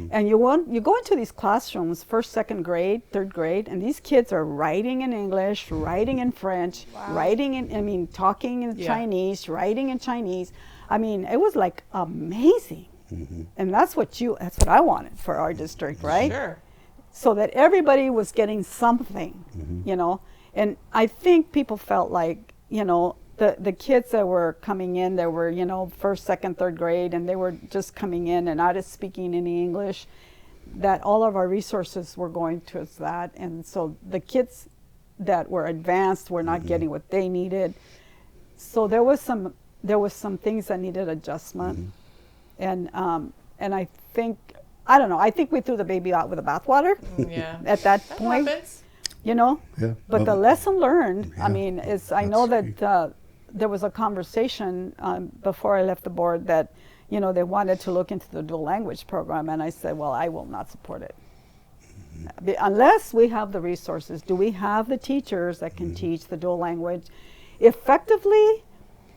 And you go into these classrooms, first, second grade, third grade, and these kids are writing in English, writing in French, talking in Chinese, writing in Chinese. I mean, it was like amazing. And that's what I wanted for our district, right? Sure. So that everybody was getting something, And I think people felt like, the kids that were coming in, that were, first, second, third grade, and they were just coming in and not speaking any English, that all of our resources were going towards that. And so the kids that were advanced were not getting what they needed. So there was some things that needed adjustment. And I think, I don't know, I think we threw the baby out with the bathwater Yeah. at that That point. happens. Yeah. But the lesson learned, Yeah, I mean, is I know that's that there was a conversation before I left the board that, they wanted to look into the dual language program, and I said, well, I will not support it. Unless we have the resources. Do we have the teachers that can teach the dual language effectively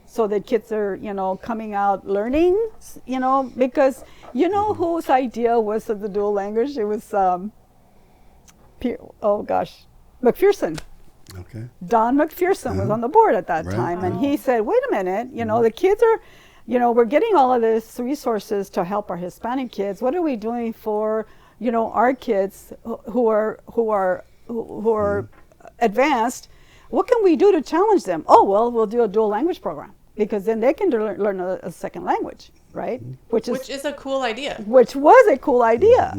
so that kids are, coming out learning, because whose idea was of the dual language? It was, McPherson. Okay. Don McPherson was on the board at that Right. time, and he said, wait a minute, the kids are, we're getting all of this resources to help our Hispanic kids. What are we doing for, our kids who are advanced? What can we do to challenge them? Oh, well, we'll do a dual language program, because then they can learn a second language, right? Which is a cool idea. Which was a cool idea,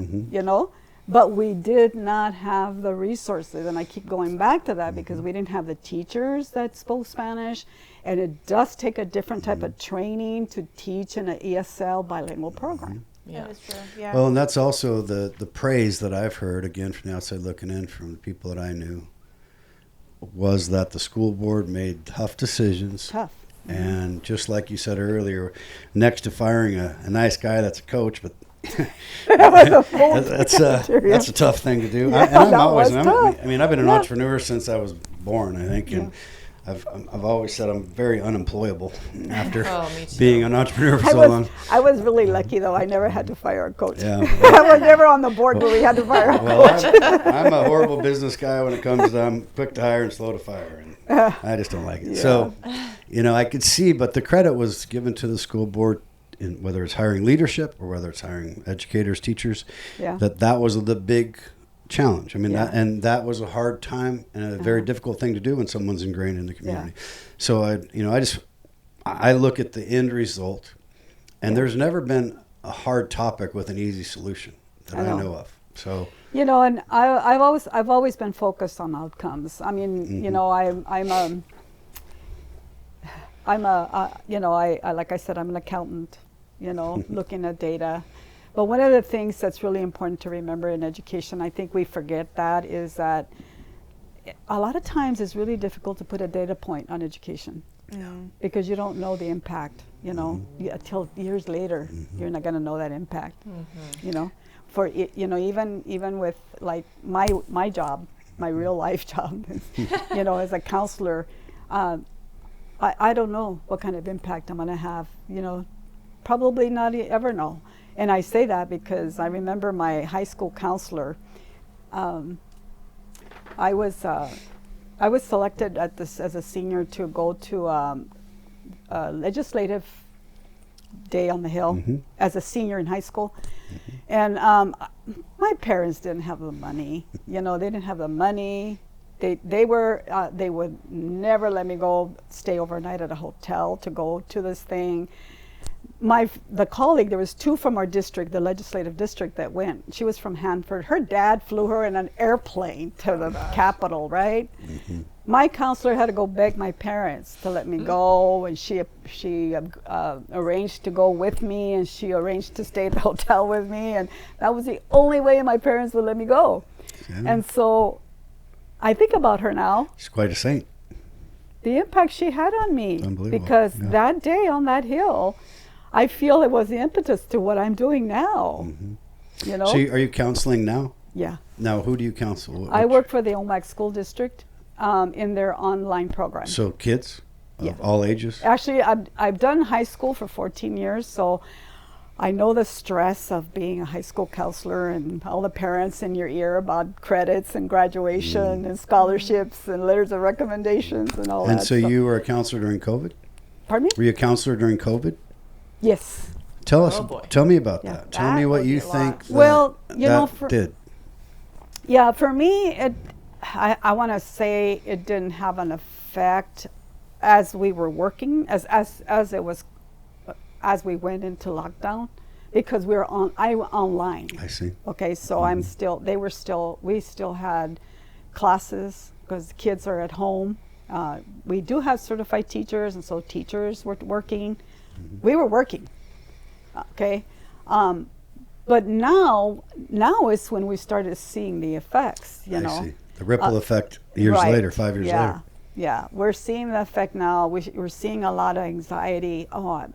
But we did not have the resources, and I keep going back to that because we didn't have the teachers that spoke Spanish, and it does take a different type of training to teach in an ESL bilingual program. Yeah. That is true. Yeah. Well, and that's also the praise that I've heard, again, from the outside looking in, from the people that I knew, was that the school board made tough decisions. Tough. And just like you said earlier, next to firing a nice guy that's a coach, but that's a tough thing to do. Yeah, I'm that always, was tough. I've been an Yeah. entrepreneur since I was born, I think, and I've always said I'm very unemployable after me too. being an entrepreneur for so long. I was really lucky, though. I never had to fire a coach. Yeah. I was never on the board where we had to fire a Well, coach. I'm a horrible business guy when it comes to I'm quick to hire and slow to fire, and I just don't like it. So, I could see, but the credit was given to the school board, in whether it's hiring leadership or whether it's hiring educators, teachers. Yeah. That was the big challenge. I mean, Yeah. that was a hard time and a very difficult thing to do when someone's ingrained in the community. So I look at the end result, and there's never been a hard topic with an easy solution that I know of. So. And I've always been focused on outcomes. I mean, like I said, I'm an accountant, looking at data. But one of the things that's really important to remember in education, I think we forget that, is that a lot of times it's really difficult to put a data point on education because you don't know the impact, you know, until years later, you're not going to know that impact, you know, for it, you know, even with like my job, my real life job, you know, as a counselor, I don't know what kind of impact I'm going to have, you know, probably not ever know. And I say that because I remember my high school counselor, I was selected as a senior to go to a legislative day on the Hill as a senior in high school. And my parents didn't have the money. You know, they didn't have the money. They would never let me go stay overnight at a hotel to go to this thing. The colleague, there was 2 from our district, the legislative district, that went. She was from Hanford. Her dad flew her in an airplane to the Capitol, right? My counselor had to go beg my parents to let me go, and she arranged to go with me, and she arranged to stay at the hotel with me, and that was the only way my parents would let me go. And so I think about her now. She's quite a saint. The impact she had on me. Unbelievable. Because that day on that hill, I feel it was the impetus to what I'm doing now. You know? So are you counseling now? Yeah. Now, who do you counsel? I work for the OMAC School District in their online program. So kids of Yeah. all ages? Actually, I've done high school for 14 years, so I know the stress of being a high school counselor and all the parents in your ear about credits and graduation and scholarships and letters of recommendations and all that. And so you were a counselor during COVID? Pardon me? Were you a counselor during COVID? Yes. Tell us. Oh, boy. Tell me about Yeah. that. Tell me what would you be a lot. think. Well, you know, that did. Yeah, for me, I want to say it didn't have an effect as we were working, as we went into lockdown, because we were online. I see. Okay, so we still had classes because the kids are at home. We do have certified teachers, and so teachers were working. We were working. Okay. But now is when we started seeing the effects, you know. I see. The ripple effect years Right. later, 5 years later. Yeah, we're seeing the effect now. We're seeing a lot of anxiety, a lot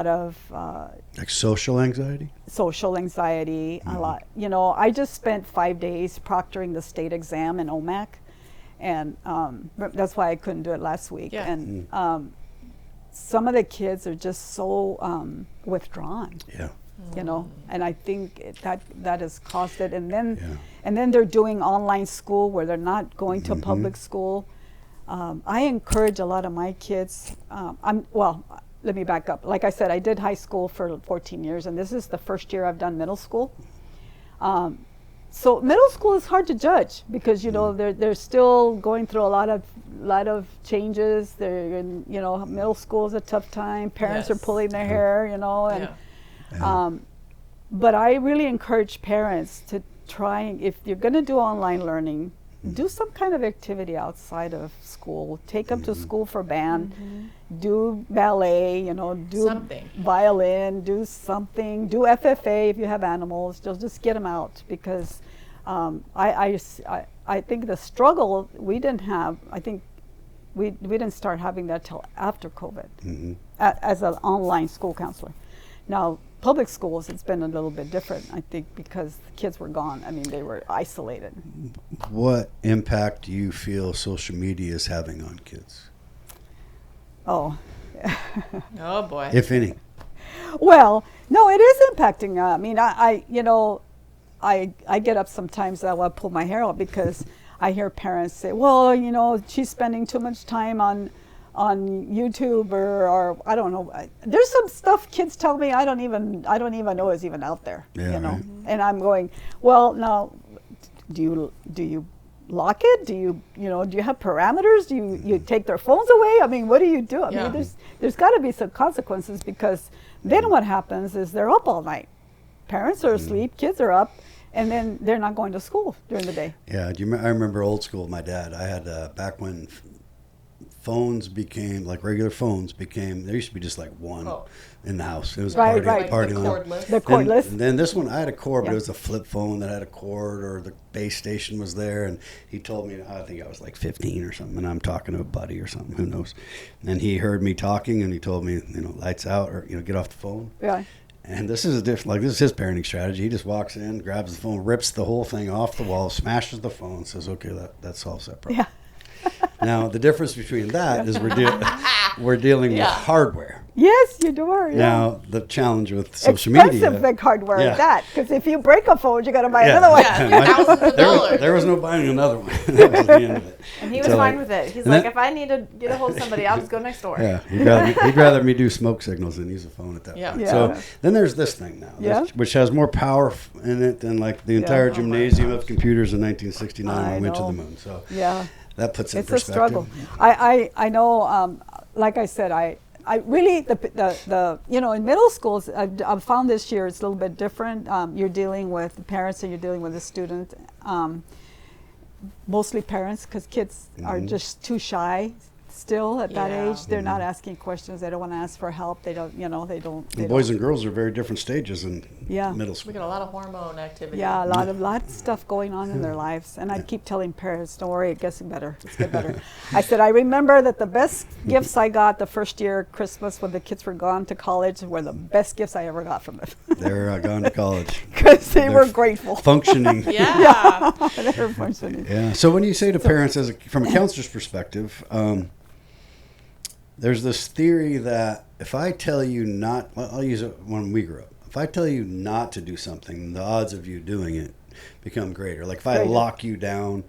of Like social anxiety? social anxiety, a lot. You know, I just spent 5 days proctoring the state exam in OMAC, and that's why I couldn't do it last week. Yeah. And some of the kids are just so withdrawn. Yeah. You know, and I think that has caused it. And then Yeah. and then they're doing online school where they're not going to a public school. I encourage a lot of my kids. Let me back up. Like I said, I did high school for 14 years, and this is the first year I've done middle school. So middle school is hard to judge because, you know, they're still going through a lot of changes. They're in, you know, middle school is a tough time. Parents are Yes. pulling their hair, you know, and Yeah. but I really encourage parents to try, if you're going to do online learning, do some kind of activity outside of school. Take them to school for band, do ballet, you know, do Something. violin, do something, do FFA if you have animals. Just get them out because I think the struggle we didn't have. I think we didn't start having that till after COVID as an online school counselor. Now, public schools, it's been a little bit different, I think, because the kids were gone. I mean, they were isolated. What impact do you feel social media is having on kids, Oh, Oh boy. if any? well, no, it is impacting. I mean, I get up sometimes that I want to pull my hair out because I hear parents say, well, you know, she's spending too much time on YouTube or I don't know. There's some stuff kids tell me I don't even know is even out there. Yeah, you know, right. and I'm going, well, now, do you lock it? Do you have parameters? Do you take their phones away? I mean, what do you do? I Yeah. mean, there's got to be some consequences because then what happens is they're up all night. Parents are asleep, kids are up, and then they're not going to school during the day. Yeah, I remember old school. My dad. I had back when phones became, like regular phones became, there used to be just like one in the house. It was Right, a right. party The line. cordless. The cordless. And then this one, I had a cord, but Yeah. it was a flip phone that had a cord, or the base station was there. And he told me, I think I was like 15 or something, and I'm talking to a buddy or something, who knows. And he heard me talking, and he told me, lights out, or, get off the phone. Yeah. And this is this is his parenting strategy. He just walks in, grabs the phone, rips the whole thing off the wall, smashes the phone, says, okay, that solves that problem. Yeah. Now, the difference between that is we're dealing with hardware. Yes, you do. Yeah. Now, the challenge with social Expensive media. big hardware Yeah. at that, because if you break a phone, you got to buy Yeah. another one. Yeah, thousands of dollars. There was no buying another one. That was the end of it. And he was So, fine with it. He's and like, that- if I need to get a hold of somebody, I'll just go next door. Yeah, he'd rather me do smoke signals than use a phone at that Yeah. point. Yeah. So then there's this thing now, Yeah. which has more power in it than like the entire Oh my gymnasium gosh. of computers in 1969 when I we went to know. the moon. So Yeah. that puts it in It's a perspective. struggle. I know, like I said, I really, the in middle schools, I've found this year it's a little bit different. You're dealing with the parents and you're dealing with the student. Mostly parents, because kids are just too shy still at that Yeah. age. They're not asking questions. They don't want to ask for help. They don't, they don't. And boys and girls are very different stages in Yeah. middle We school. got a lot of hormone activity. Yeah, a lot of stuff going on in their lives. And I keep telling parents, don't worry, it gets better. It's get better. I said, I remember that the best gifts I got the first year Christmas when the kids were gone to college were the best gifts I ever got from them. They're gone to college. Because they They're were grateful. Functioning. Yeah. They were functioning. Yeah. So when you say to parents, from a counselor's perspective, there's this theory that if I tell you not, I'll use it when we grew up. If I tell you not to do something, the odds of you doing it become greater. Like if I Greater. lock you down,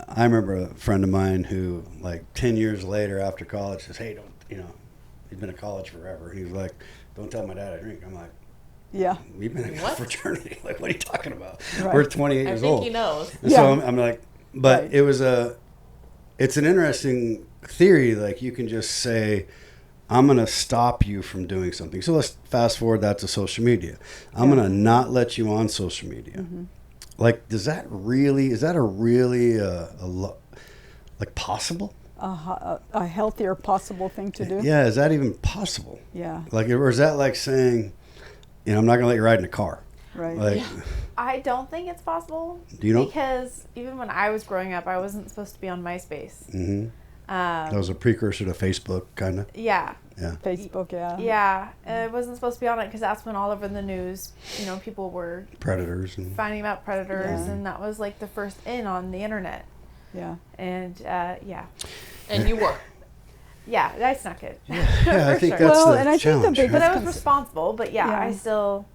I remember a friend of mine who, like 10 years later after college, says, "Hey, don't, he's been in college forever." He was like, "Don't tell my dad I drink." I'm like, Yeah. "We've been in a What? fraternity. Like, what are you talking about? Right. We're 28 I years think old." he knows. And Yeah. so I'm like, but Right. it's an interesting theory. Like you can just say, I'm going to stop you from doing something. So let's fast forward that to social media. I'm going to not let you on social media. Like, is that a really like possible? A healthier possible thing to do. Yeah. Is that even possible? Yeah. Like, or is that like saying, I'm not going to let you ride in a car. Right. Like, I don't think it's possible. Do you know? Because even when I was growing up, I wasn't supposed to be on MySpace. that was a precursor to Facebook, kind of. Yeah. Yeah. Facebook, yeah. Yeah. I wasn't supposed to be on it because that's when all over the news, people were Predators. And, finding about predators, Yeah. and that was like the first in on the internet. Yeah. And yeah. And you were. Yeah, I snuck it. yeah, I For think sure. that's Well, the and I think the challenge. big- But I was Cons- responsible, but yeah, Yeah. I still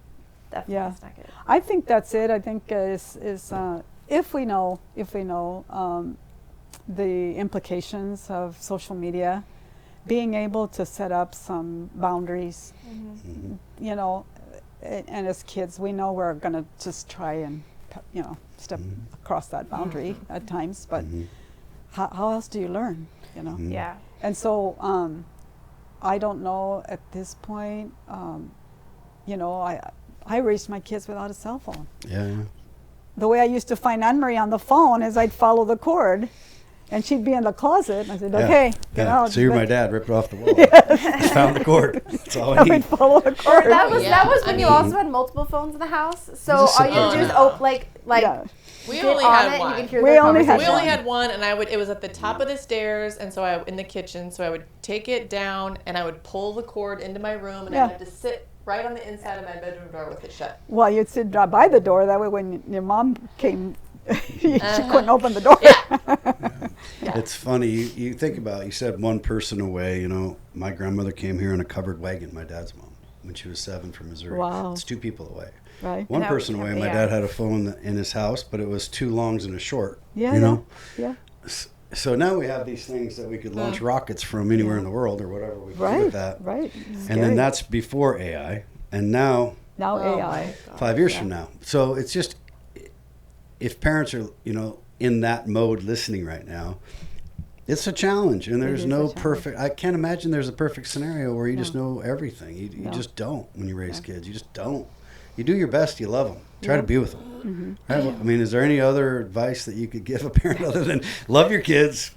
definitely Yeah. snuck it. I think that's it. I think is if we know the implications of social media, being able to set up some boundaries, and as kids, we know we're going to just try and step across that boundary at times. But how else do you learn? Yeah. And so I don't know at this point. I raised my kids without a cell phone. Yeah. The way I used to find Anne-Marie on the phone is I'd follow the cord, and she'd be in the closet. And I said, "Okay, get Yeah. out." So you're But my dad, ripped it off the wall. Found the cord. That's all I I would need. follow the Or cord. that was Yeah, when I you mean- also had multiple phones in the house. So just all sit you had to do there. is Oh, no. like Yeah. We get only on had it, one. you could hear We their only had We conversation. only had one, and it was at the top of the stairs, and so in the kitchen, so I would take it down, and I would pull the cord into my room, and Yeah. I had to sit right on the inside of my bedroom door with it shut. Well, you'd sit by the door. That way, when your mom came, she couldn't open the door. It's funny. You think about, you said one person away. My grandmother came here in a covered wagon, my dad's mom, when she was 7 from Missouri. Wow. It's 2 people away. Right. One That person would away, count, my yeah. dad had a phone in his house, but it was 2 longs and a short. Yeah. You know? Yeah. So now we have these things that we could launch rockets from anywhere in the world or whatever we can do Right. with that. Right. And then that's before AI. And now, now Oh AI. my God. 5 years from now. So it's just, if parents are, in that mode listening right now, it's a challenge. And there's is a no challenge. perfect, I can't imagine there's a perfect scenario where you just No. know everything. You No. just don't when you raise Yeah. kids. You just don't. You do your best, you love them. Try to be with them. Mm-hmm. Right? I mean, is there any other advice that you could give a parent other than love your kids,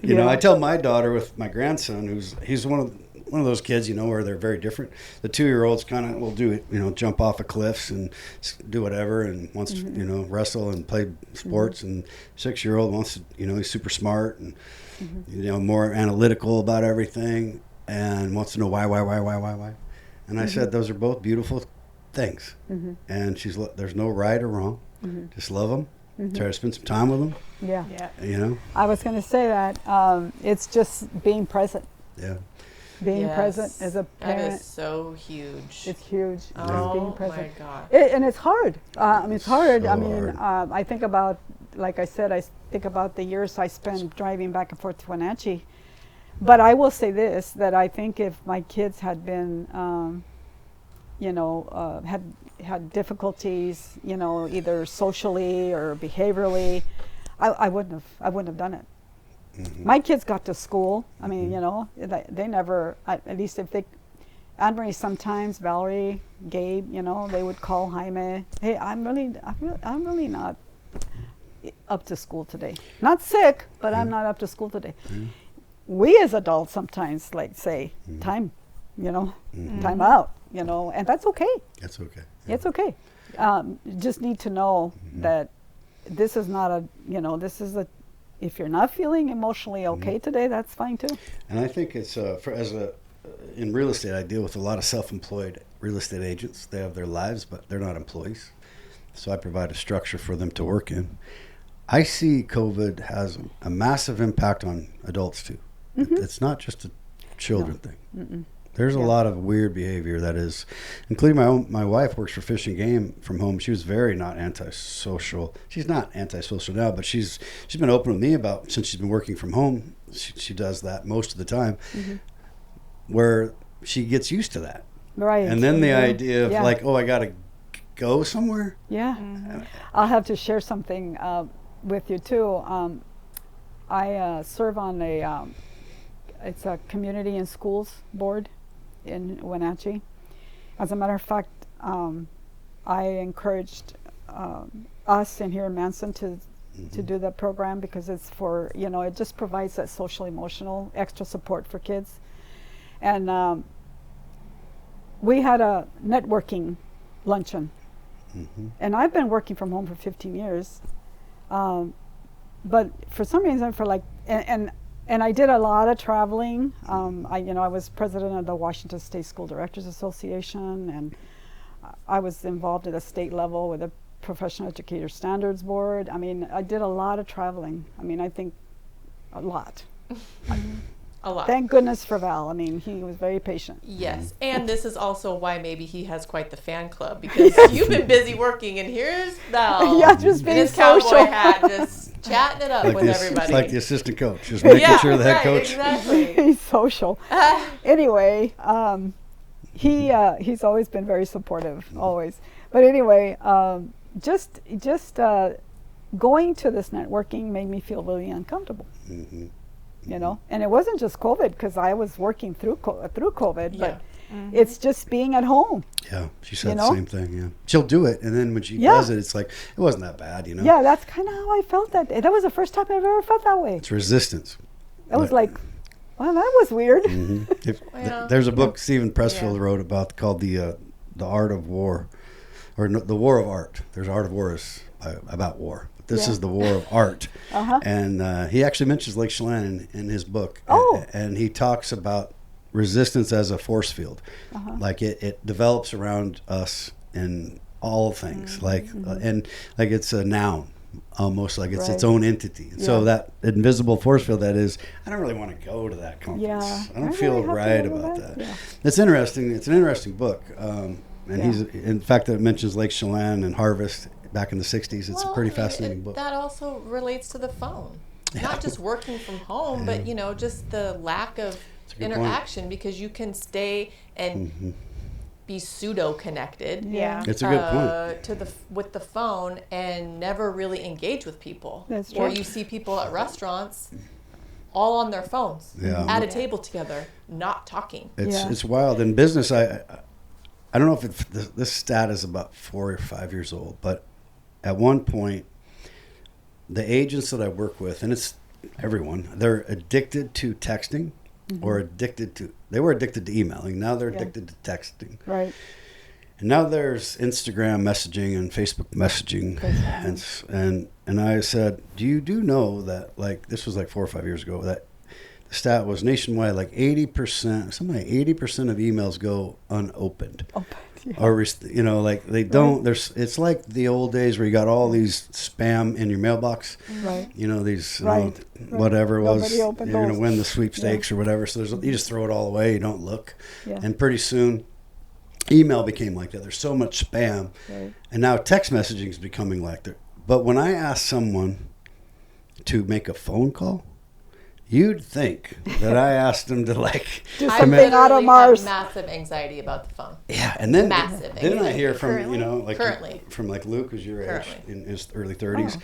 You know, Yeah. I tell my daughter with my grandson, he's one of those kids, you know, where they're very different. The 2-year-olds kind of will do it, you know, jump off of cliffs and do whatever, and wants to, you know, wrestle and play sports. And 6-year-old wants to, you know, he's super smart and you know, more analytical about everything and wants to know why. And I said those are both beautiful things, and there's no right or wrong. Just love them. Try to spend some time with them. Yeah. You know. I was going to say that it's just being present. Yeah. Being present as a parent. That is so huge. It's huge. Oh Just being present. my God. And it's hard. It's hard. So I mean, hard. I think about, like I said, I think about the years I spent driving back and forth to Wenatchee. But I will say this, that I think if my kids had been, you know, had difficulties, you know, either socially or behaviorally, I wouldn't have done it. My kids got to school. I mean, you know, they never, at least if they, Anne-Marie sometimes, Valerie, Gabe, you know, they would call Jaime, hey, I'm really not up to school today. Not sick, but I'm not up to school today. We as adults sometimes like say, time, you know, time out, you know, and that's okay. That's okay. It's okay. Just need to know that this is not if you're not feeling emotionally okay today, that's fine too. And I think it's in real estate, I deal with a lot of self-employed real estate agents. They have their lives, but they're not employees. So I provide a structure for them to work in. I see COVID has a massive impact on adults too. It's not just a children thing. There's a lot of weird behavior that is, including my wife works for Fish and Game from home. She was very not antisocial. She's not antisocial now, but she's been open with me about, since she's been working from home, she does that most of the time, where she gets used to that. Right. And then the idea of Yeah. like, oh, I got to go somewhere. Yeah. I'll have to share something with you too. I serve on it's a community and schools board in Wenatchee. As a matter of fact, I encouraged us in here in Manson to do that program because it's for, you know, it just provides that social emotional extra support for kids. And we had a networking luncheon. And I've been working from home for 15 years. But for some reason, and I did a lot of traveling. I was president of the Washington State School Directors Association, and I was involved at a state level with the Professional Educator Standards Board. I mean, I did a lot of traveling. I mean, I think a lot. A lot. Thank goodness for Val. I mean, he was very patient. Yes, and this is also why maybe he has quite the fan club, because you've been busy working, and here's Val Yeah, just in being his cowboy social. hat, just chatting it up with everybody. It's like the assistant coach, just making sure the head coach. Exactly. He's social. Anyway, he's always been very supportive, always. But anyway, just going to this networking made me feel really uncomfortable. You know, and it wasn't just COVID, because I was working through COVID, but it's just being at home. Yeah, she said You the know? same thing. Yeah, she'll do it, and then when she Yeah. does it, it's like it wasn't that bad, you know. Yeah, that's kind of how I felt that day. That was the first time I've ever felt that way. It's resistance. I was like, well, that was weird. Well, There's a book Stephen Pressfield wrote about called the Art of War, or the War of Art. There's Art of War is about war. This is the war of art. And he actually mentions Lake Chelan in his book. And he talks about resistance as a force field. Like it develops around us in all things. And like it's a noun, almost like it's its own entity. And so that invisible force field that is, I don't really want to go to that conference. I don't feel right about that. It's interesting. It's an interesting book. And he's, in fact, it mentions Lake Chelan and Harvest back in the 60s. It's a pretty fascinating book. That also relates to the phone. Not just working from home, but, you know, just the lack of interaction, because you can stay and be pseudo-connected. Yeah. It's a good point. With the phone and never really engage with people. That's Or true. you see people at restaurants all on their phones at a table together, not talking. It's wild. In business, I don't know if this stat is about 4 or 5 years old, but at one point, the agents that I work with, and it's everyone, they're addicted to texting or they were addicted to emailing. Now they're addicted to texting. Right. And now there's Instagram messaging and Facebook messaging. And I said, do you know that, like, this was like 4 or 5 years ago, that the stat was nationwide, like 80%, something like 80% of emails go unopened. Or, you know, like they don't, it's like the old days where you got all these spam in your mailbox. Right. You know, these, whatever it was, you're going to win the sweepstakes or whatever. So you just throw it all away. You don't look. Yeah. And pretty soon, email became like that. There's so much spam. Right. And now text messaging is becoming like that. But when I ask someone to make a phone call, you'd think that I asked them to, like, do something out of Mars. Massive anxiety about the phone. Yeah, and then massive I hear from currently? you know, like from like Luke, who's your age, in his early 30s.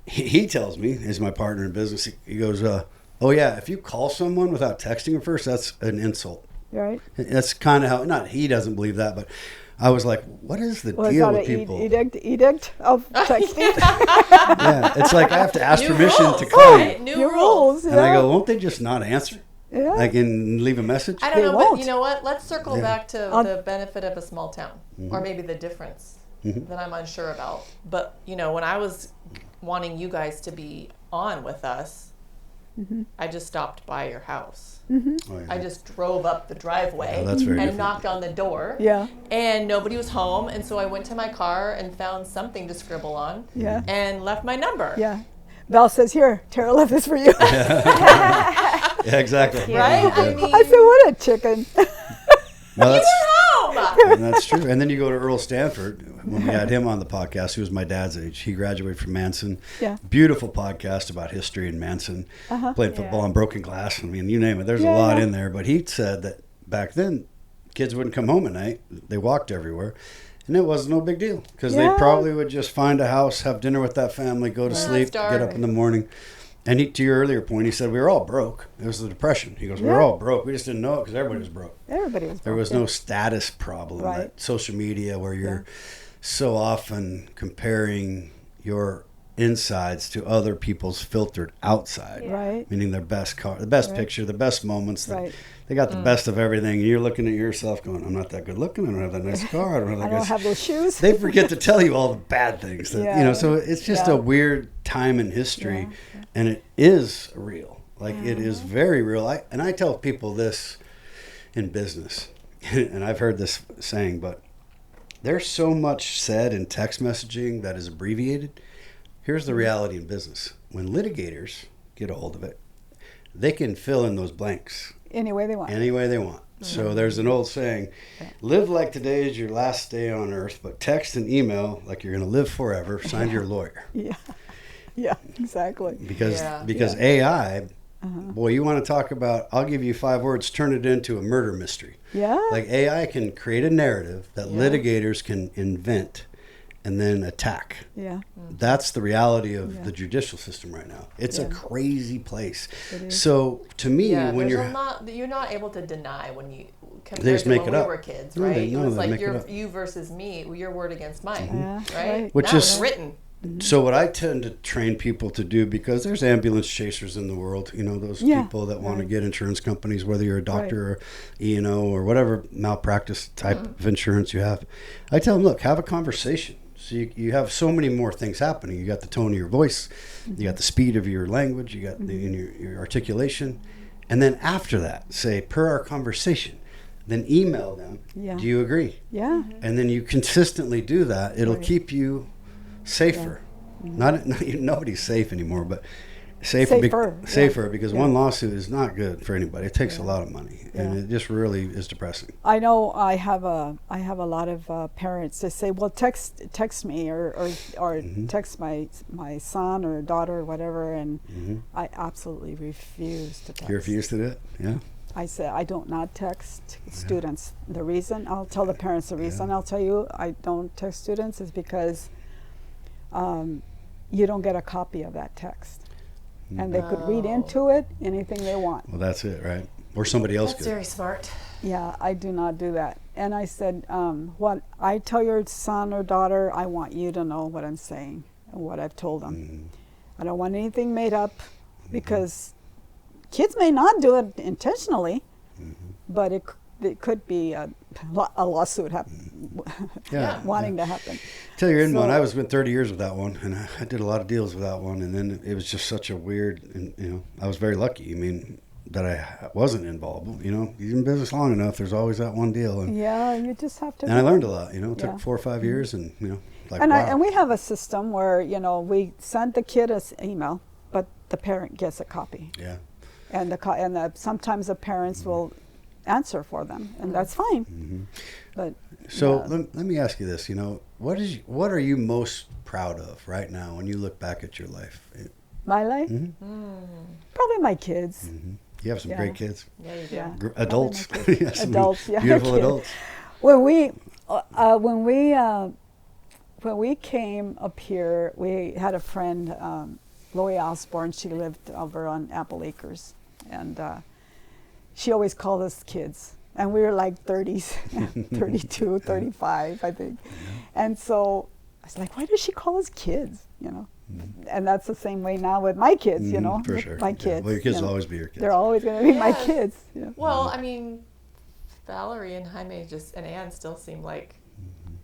He tells me, he's my partner in business. He goes, "Oh yeah, if you call someone without texting them first, that's an insult." Right. That's kind of how. Not he doesn't believe that, but I was like, what is the deal with people? Edict of texting? Yeah, it's like I have to ask permission rules, to call right? New rules. And I go, won't they just not answer? Yeah. Like, and leave a message? I don't know, won't. but you know what? Let's circle back to the benefit of a small town, or maybe the difference that I'm unsure about. But, you know, when I was wanting you guys to be on with us, I just stopped by your house. Oh, yeah. I just drove up the driveway and knocked on the door. Yeah. And nobody was home, and so I went to my car and found something to scribble on. Yeah. And left my number. Yeah. Val says, "Here, Tara left this for you." Yeah, exactly. Right? I said, "What a chicken." No, you were home. And that's true. And then you go to Earl Stanford. When we had him on the podcast, he was my dad's age. He graduated from Manson. Yeah. Beautiful podcast about history in Manson. Played football on broken glass. I mean, you name it. There's a lot in there. But he said that back then, kids wouldn't come home at night. They walked everywhere. And it was no big deal because they probably would just find a house, have dinner with that family, go to sleep, get up in the morning. And to your earlier point, he said we were all broke. It was the Depression. He goes, we were all broke. We just didn't know it because everybody was broke. Everybody was broke. There was no status problem. Right. That social media where you're so often comparing your insides to other people's filtered outside. Right. Meaning their best car, the best picture, the best moments. They got the best of everything. And you're looking at yourself going, I'm not that good looking. I don't have that nice car. I don't have those shoes. They forget to tell you all the bad things. That, you know, so it's just a weird time in history. And it is real. Like, it is very real. I tell people this in business, and I've heard this saying, but there's so much said in text messaging that is abbreviated. Here's the reality in business. When litigators get a hold of it, they can fill in those blanks. Any way they want. So there's an old saying, live like today is your last day on earth, but text and email like you're going to live forever, signed your lawyer. Yeah, exactly. Because AI, boy, you want to talk about, I'll give you 5 words, turn it into a murder mystery. Yeah. Like AI can create a narrative that litigators can invent and then attack. Yeah. That's the reality of the judicial system right now. It's a crazy place. So to me, when you're not able to deny when you compared they just to make when it we up. Were kids, right? It was like you versus me, your word against mine, right? Which now is it's written. So what I tend to train people to do, because there's ambulance chasers in the world, you know, those people that want to get insurance companies, whether you're a doctor or E&O or whatever malpractice type of insurance you have. I tell them, look, have a conversation. So you have so many more things happening. You got the tone of your voice, you got the speed of your language, you got your articulation. And then after that, say, per our conversation, then email them. Do you agree? Yeah. And then you consistently do that. It'll keep you safer. Nobody's safe anymore, but safer because one lawsuit is not good for anybody. It takes a lot of money, and it just really is depressing. I know I have a lot of parents that say, well, text me or text my son or daughter or whatever, and I absolutely refuse to text. You refuse to do it? Yeah. I said I don't not text students. The reason, I'll tell the parents the reason I'll tell you I don't text students is because you don't get a copy of that text. And they could read into it anything they want. Well, that's it, right? Or somebody else could. That's very smart. Yeah, I do not do that. And I said, what I tell your son or daughter, I want you to know what I'm saying and what I've told them. I don't want anything made up. because kids may not do it intentionally, but it could be a lawsuit wanting to happen. Tell you're in one. I was been 30 years with that one, and I did a lot of deals with that one, and then it was just such a weird, and I was very lucky. I mean, that I wasn't involved. You've been in business long enough. There's always that one deal, and you just have to. And I learned a lot. It took 4 or 5 years, and like and wow. and we have a system where we send the kid an email, but the parent gets a copy. Yeah. And sometimes the parents will answer for them, and that's fine. But so let me ask you this: what are you most proud of right now when you look back at your life? My life, probably my kids. You have some great kids. Yeah, you do. Yeah, Adults. Adults, yeah, Beautiful kids. adults. When we came up here, we had a friend, Lori Osborne. She lived over on Apple Acres, and she always called us kids. And we were like 30s, 32, 35, I think. And so I was like, why does she call us kids? And that's the same way now with my kids, For sure. My kids. Well, your kids will always be your kids. They're always going to be my kids. Yeah. Well, I mean, Valerie and Jaime and Ann still seem like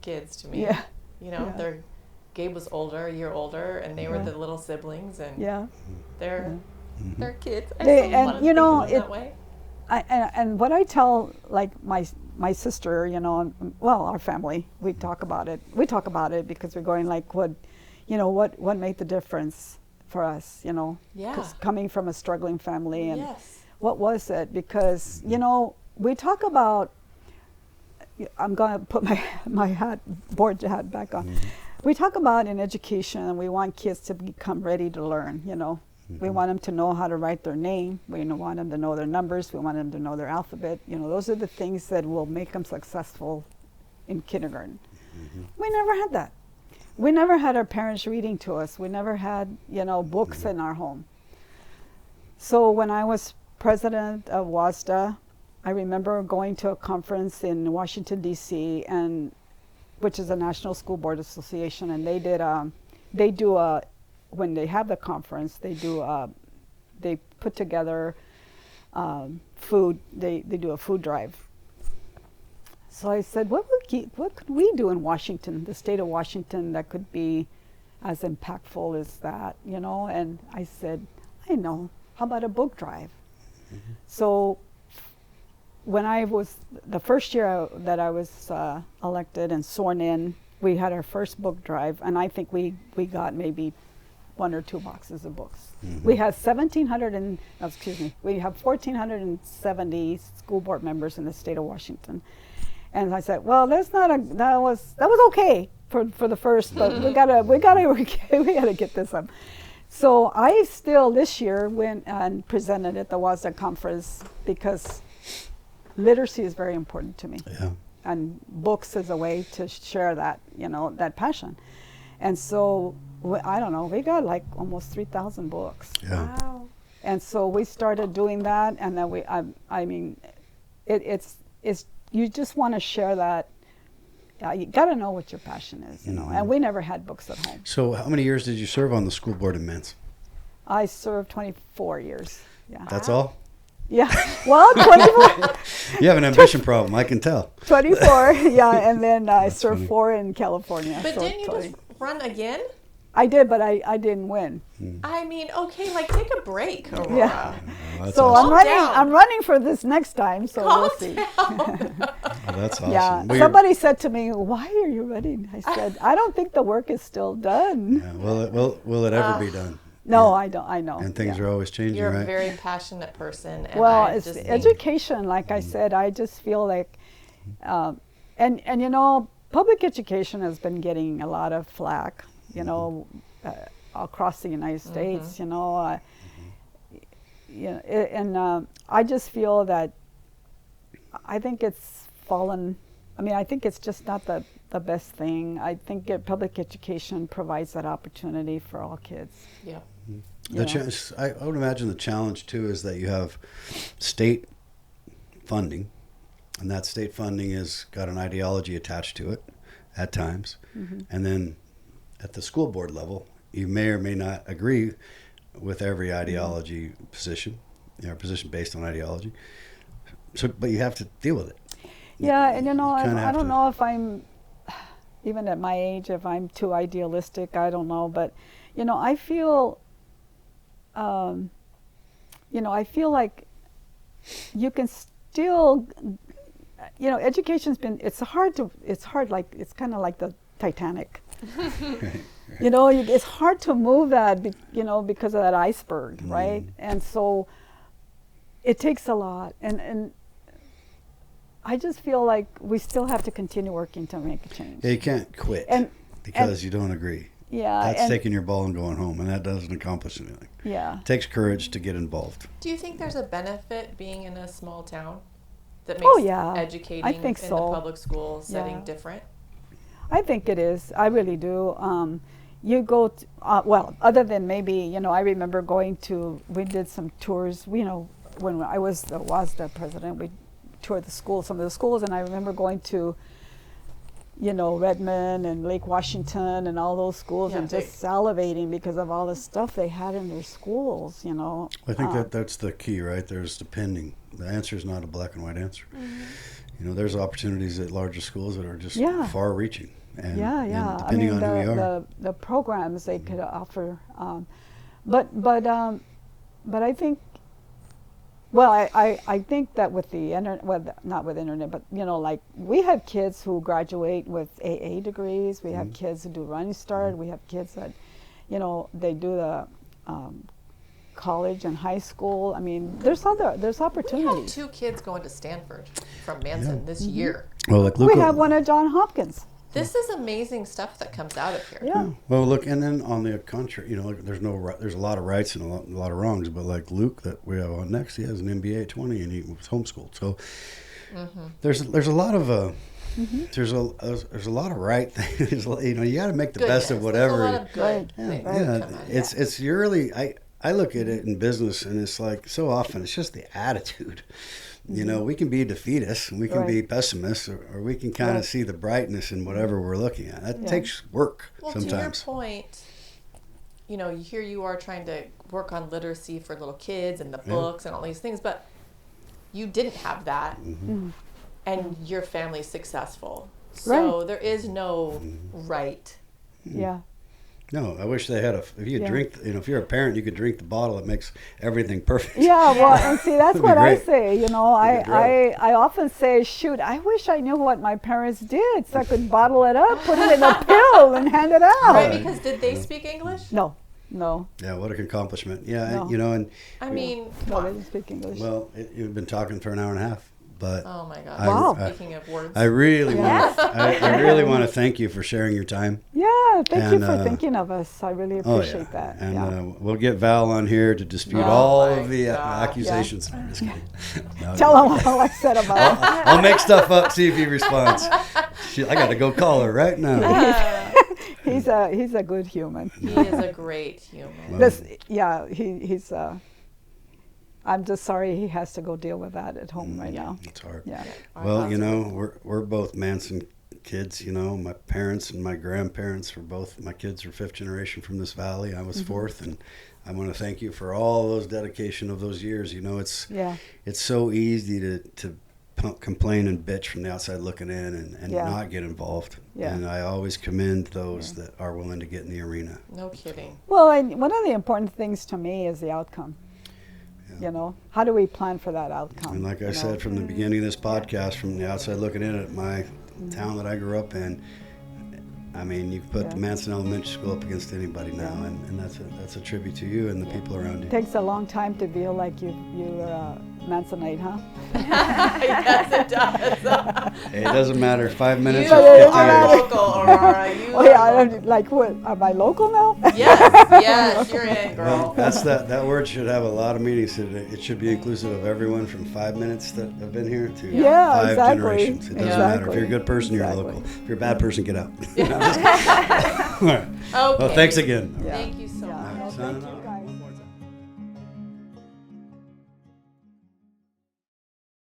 kids to me. Yeah. Gabe was older, a year older, and they were the little siblings, and they're kids. I still want to think of them that way. And what I tell like my sister, our family, we talk about it. We talk about it because we're going like, what made the difference for us, because coming from a struggling family, and what was it? Because we talk about. I'm going to put my board hat back on. We talk about in education, and we want kids to become ready to learn. We want them to know how to write their name. We want them to know their numbers. We want them to know their alphabet. Those are the things that will make them successful in kindergarten. We never had that. We never had our parents reading to us. We never had, books in our home. So when I was president of WASDA, I remember going to a conference in Washington, D.C., which is a National School Board Association, and when they have the conference, they put together food. They do a food drive. So I said, what could we do in Washington, the state of Washington, that could be as impactful as that, And I said, I know. How about a book drive? So when I was, the first year that I was elected and sworn in, we had our first book drive, and I think we got maybe 1 or 2 boxes of books. We have 1,470 school board members in the state of Washington. And I said, well, that was okay for the first, but we gotta get this up. So I still this year went and presented at the WASDA conference because literacy is very important to me. Yeah. And books is a way to share that, that passion. And so, I don't know, we got like almost 3,000 books. Yeah. Wow. And so we started doing that, and then it's you just want to share that. You got to know what your passion is, and we never had books at home. So how many years did you serve on the school board in Manson? I served 24 years. Yeah. That's all? Yeah. Well, 24. You have an ambition problem, I can tell. 24, yeah, and then I served 4 in California. But so didn't you just run again? I did, but I didn't win. I mean, okay, take a break, Aurora. Yeah. So awesome. I'm running for this next time, so Calm we'll see. That's awesome. Yeah. Well, somebody said to me, "Why are you running?" I said, "I don't think the work is still done." Yeah, will it ever be done? No, I don't. I know. And things are always changing, You're right? a very passionate person. And Well, I it's just think education. Like I said, I just feel like, and public education has been getting a lot of flack, across the United States, I just feel that I think it's fallen. I mean, I think it's just not the best thing. I think public education provides that opportunity for all kids. Yeah. I would imagine the challenge too is that you have state funding, and that state funding has got an ideology attached to it at times, and then at the school board level, you may or may not agree with every ideology position, position based on ideology. So, but you have to deal with it. Yeah, and I don't to. know if I'm, even at my age, if I'm too idealistic. I don't know, but I feel, I feel like you can still, education's been. It's hard. Like it's kind of like the Titanic. Right. It's hard to move that, because of that iceberg, right? And so it takes a lot, and I just feel like we still have to continue working to make a change. Yeah, you can't quit because you don't agree. Yeah, that's taking your ball and going home, and that doesn't accomplish anything. Yeah, it takes courage to get involved. Do you think there's a benefit being in a small town that makes educating in the public school setting different? I think it is. I really do. You go to, other than maybe, I remember we did some tours, when I was the WASDA president, we toured some of the schools, and I remember going to, Redmond and Lake Washington and all those schools and just salivating because of all the stuff they had in their schools, I think that's the key, right? There's depending. The answer is not a black and white answer. Mm-hmm. There's opportunities at larger schools that are just far-reaching. And depending on who you are. The programs they could offer, but I think, I think that with the internet, not with internet, but like we have kids who graduate with AA degrees. We have kids who do Running Start. We have kids that, they do the college and high school. I mean, there's opportunities. We have 2 kids going to Stanford from Manson this year. Well, like Luke, we have one at Johns Hopkins. This is amazing stuff that comes out of here. Yeah. Well, look, and then on the contrary, there's a lot of rights and a lot of wrongs, but like Luke that we have on next, he has an MBA at 20 and he was homeschooled. So there's a lot of there's a lot of right things. You got to make the best of whatever. There's a lot of good things that come out. It's really I look at it in business, and it's like so often it's just the attitude. We can be defeatists and we can be pessimists, or we can kind of see the brightness in whatever we're looking at. That takes work sometimes. To your point, here you are trying to work on literacy for little kids and the books and all these things, but you didn't have that, and your family's successful. So there is no right. Yeah. No, I wish they had if you drink, if you're a parent, you could drink the bottle that makes everything perfect. Yeah, well, and see, that's what I say, I often say, shoot, I wish I knew what my parents did so I could bottle it up, put it in a pill and hand it out. Right, because did they speak English? No. Yeah, what an accomplishment. Yeah, no. and I mean, no, they didn't speak English. Well, you've been talking for an hour and a half. But oh my gosh! Wow. Speaking of words, I really want to thank you for sharing your time. Yeah, thank you for thinking of us. I really appreciate that. And we'll get Val on here to dispute all of the accusations. I'm just kidding. No, Tell him all I said about him. I'll make stuff up. See if he responds. I got to go call her right now. He's a good human. He is a great human. He's. I'm just sorry he has to go deal with that at home right now. It's hard. Yeah. Well, we're both Manson kids. My parents and my grandparents were both. My kids are 5th generation from this valley. I was 4th, and I want to thank you for all those dedication of those years. It's so easy to complain and bitch from the outside looking in and not get involved. Yeah. And I always commend those that are willing to get in the arena. No kidding. Well, and one of the important things to me is the outcome. How do we plan for that outcome? And like I said from the beginning of this podcast, from the outside looking in at my town that I grew up in, I mean, you put the Manson Elementary School up against anybody now, and that's a tribute to you and the people around you. It takes a long time to feel like you're a Mansonite, huh? Yes, it does. Hey, it doesn't matter. 5 minutes You or 50 are years. local, Aurora. You like what? Am I local now? Yes, you're in, girl. Well, that word should have a lot of meanings. It should be inclusive of everyone from 5 minutes that have been here to 5 generations. It doesn't matter. If you're a good person, you're local. If you're a bad person, get out. All right. Okay. Well, thanks again. Thank you so much. Signing off.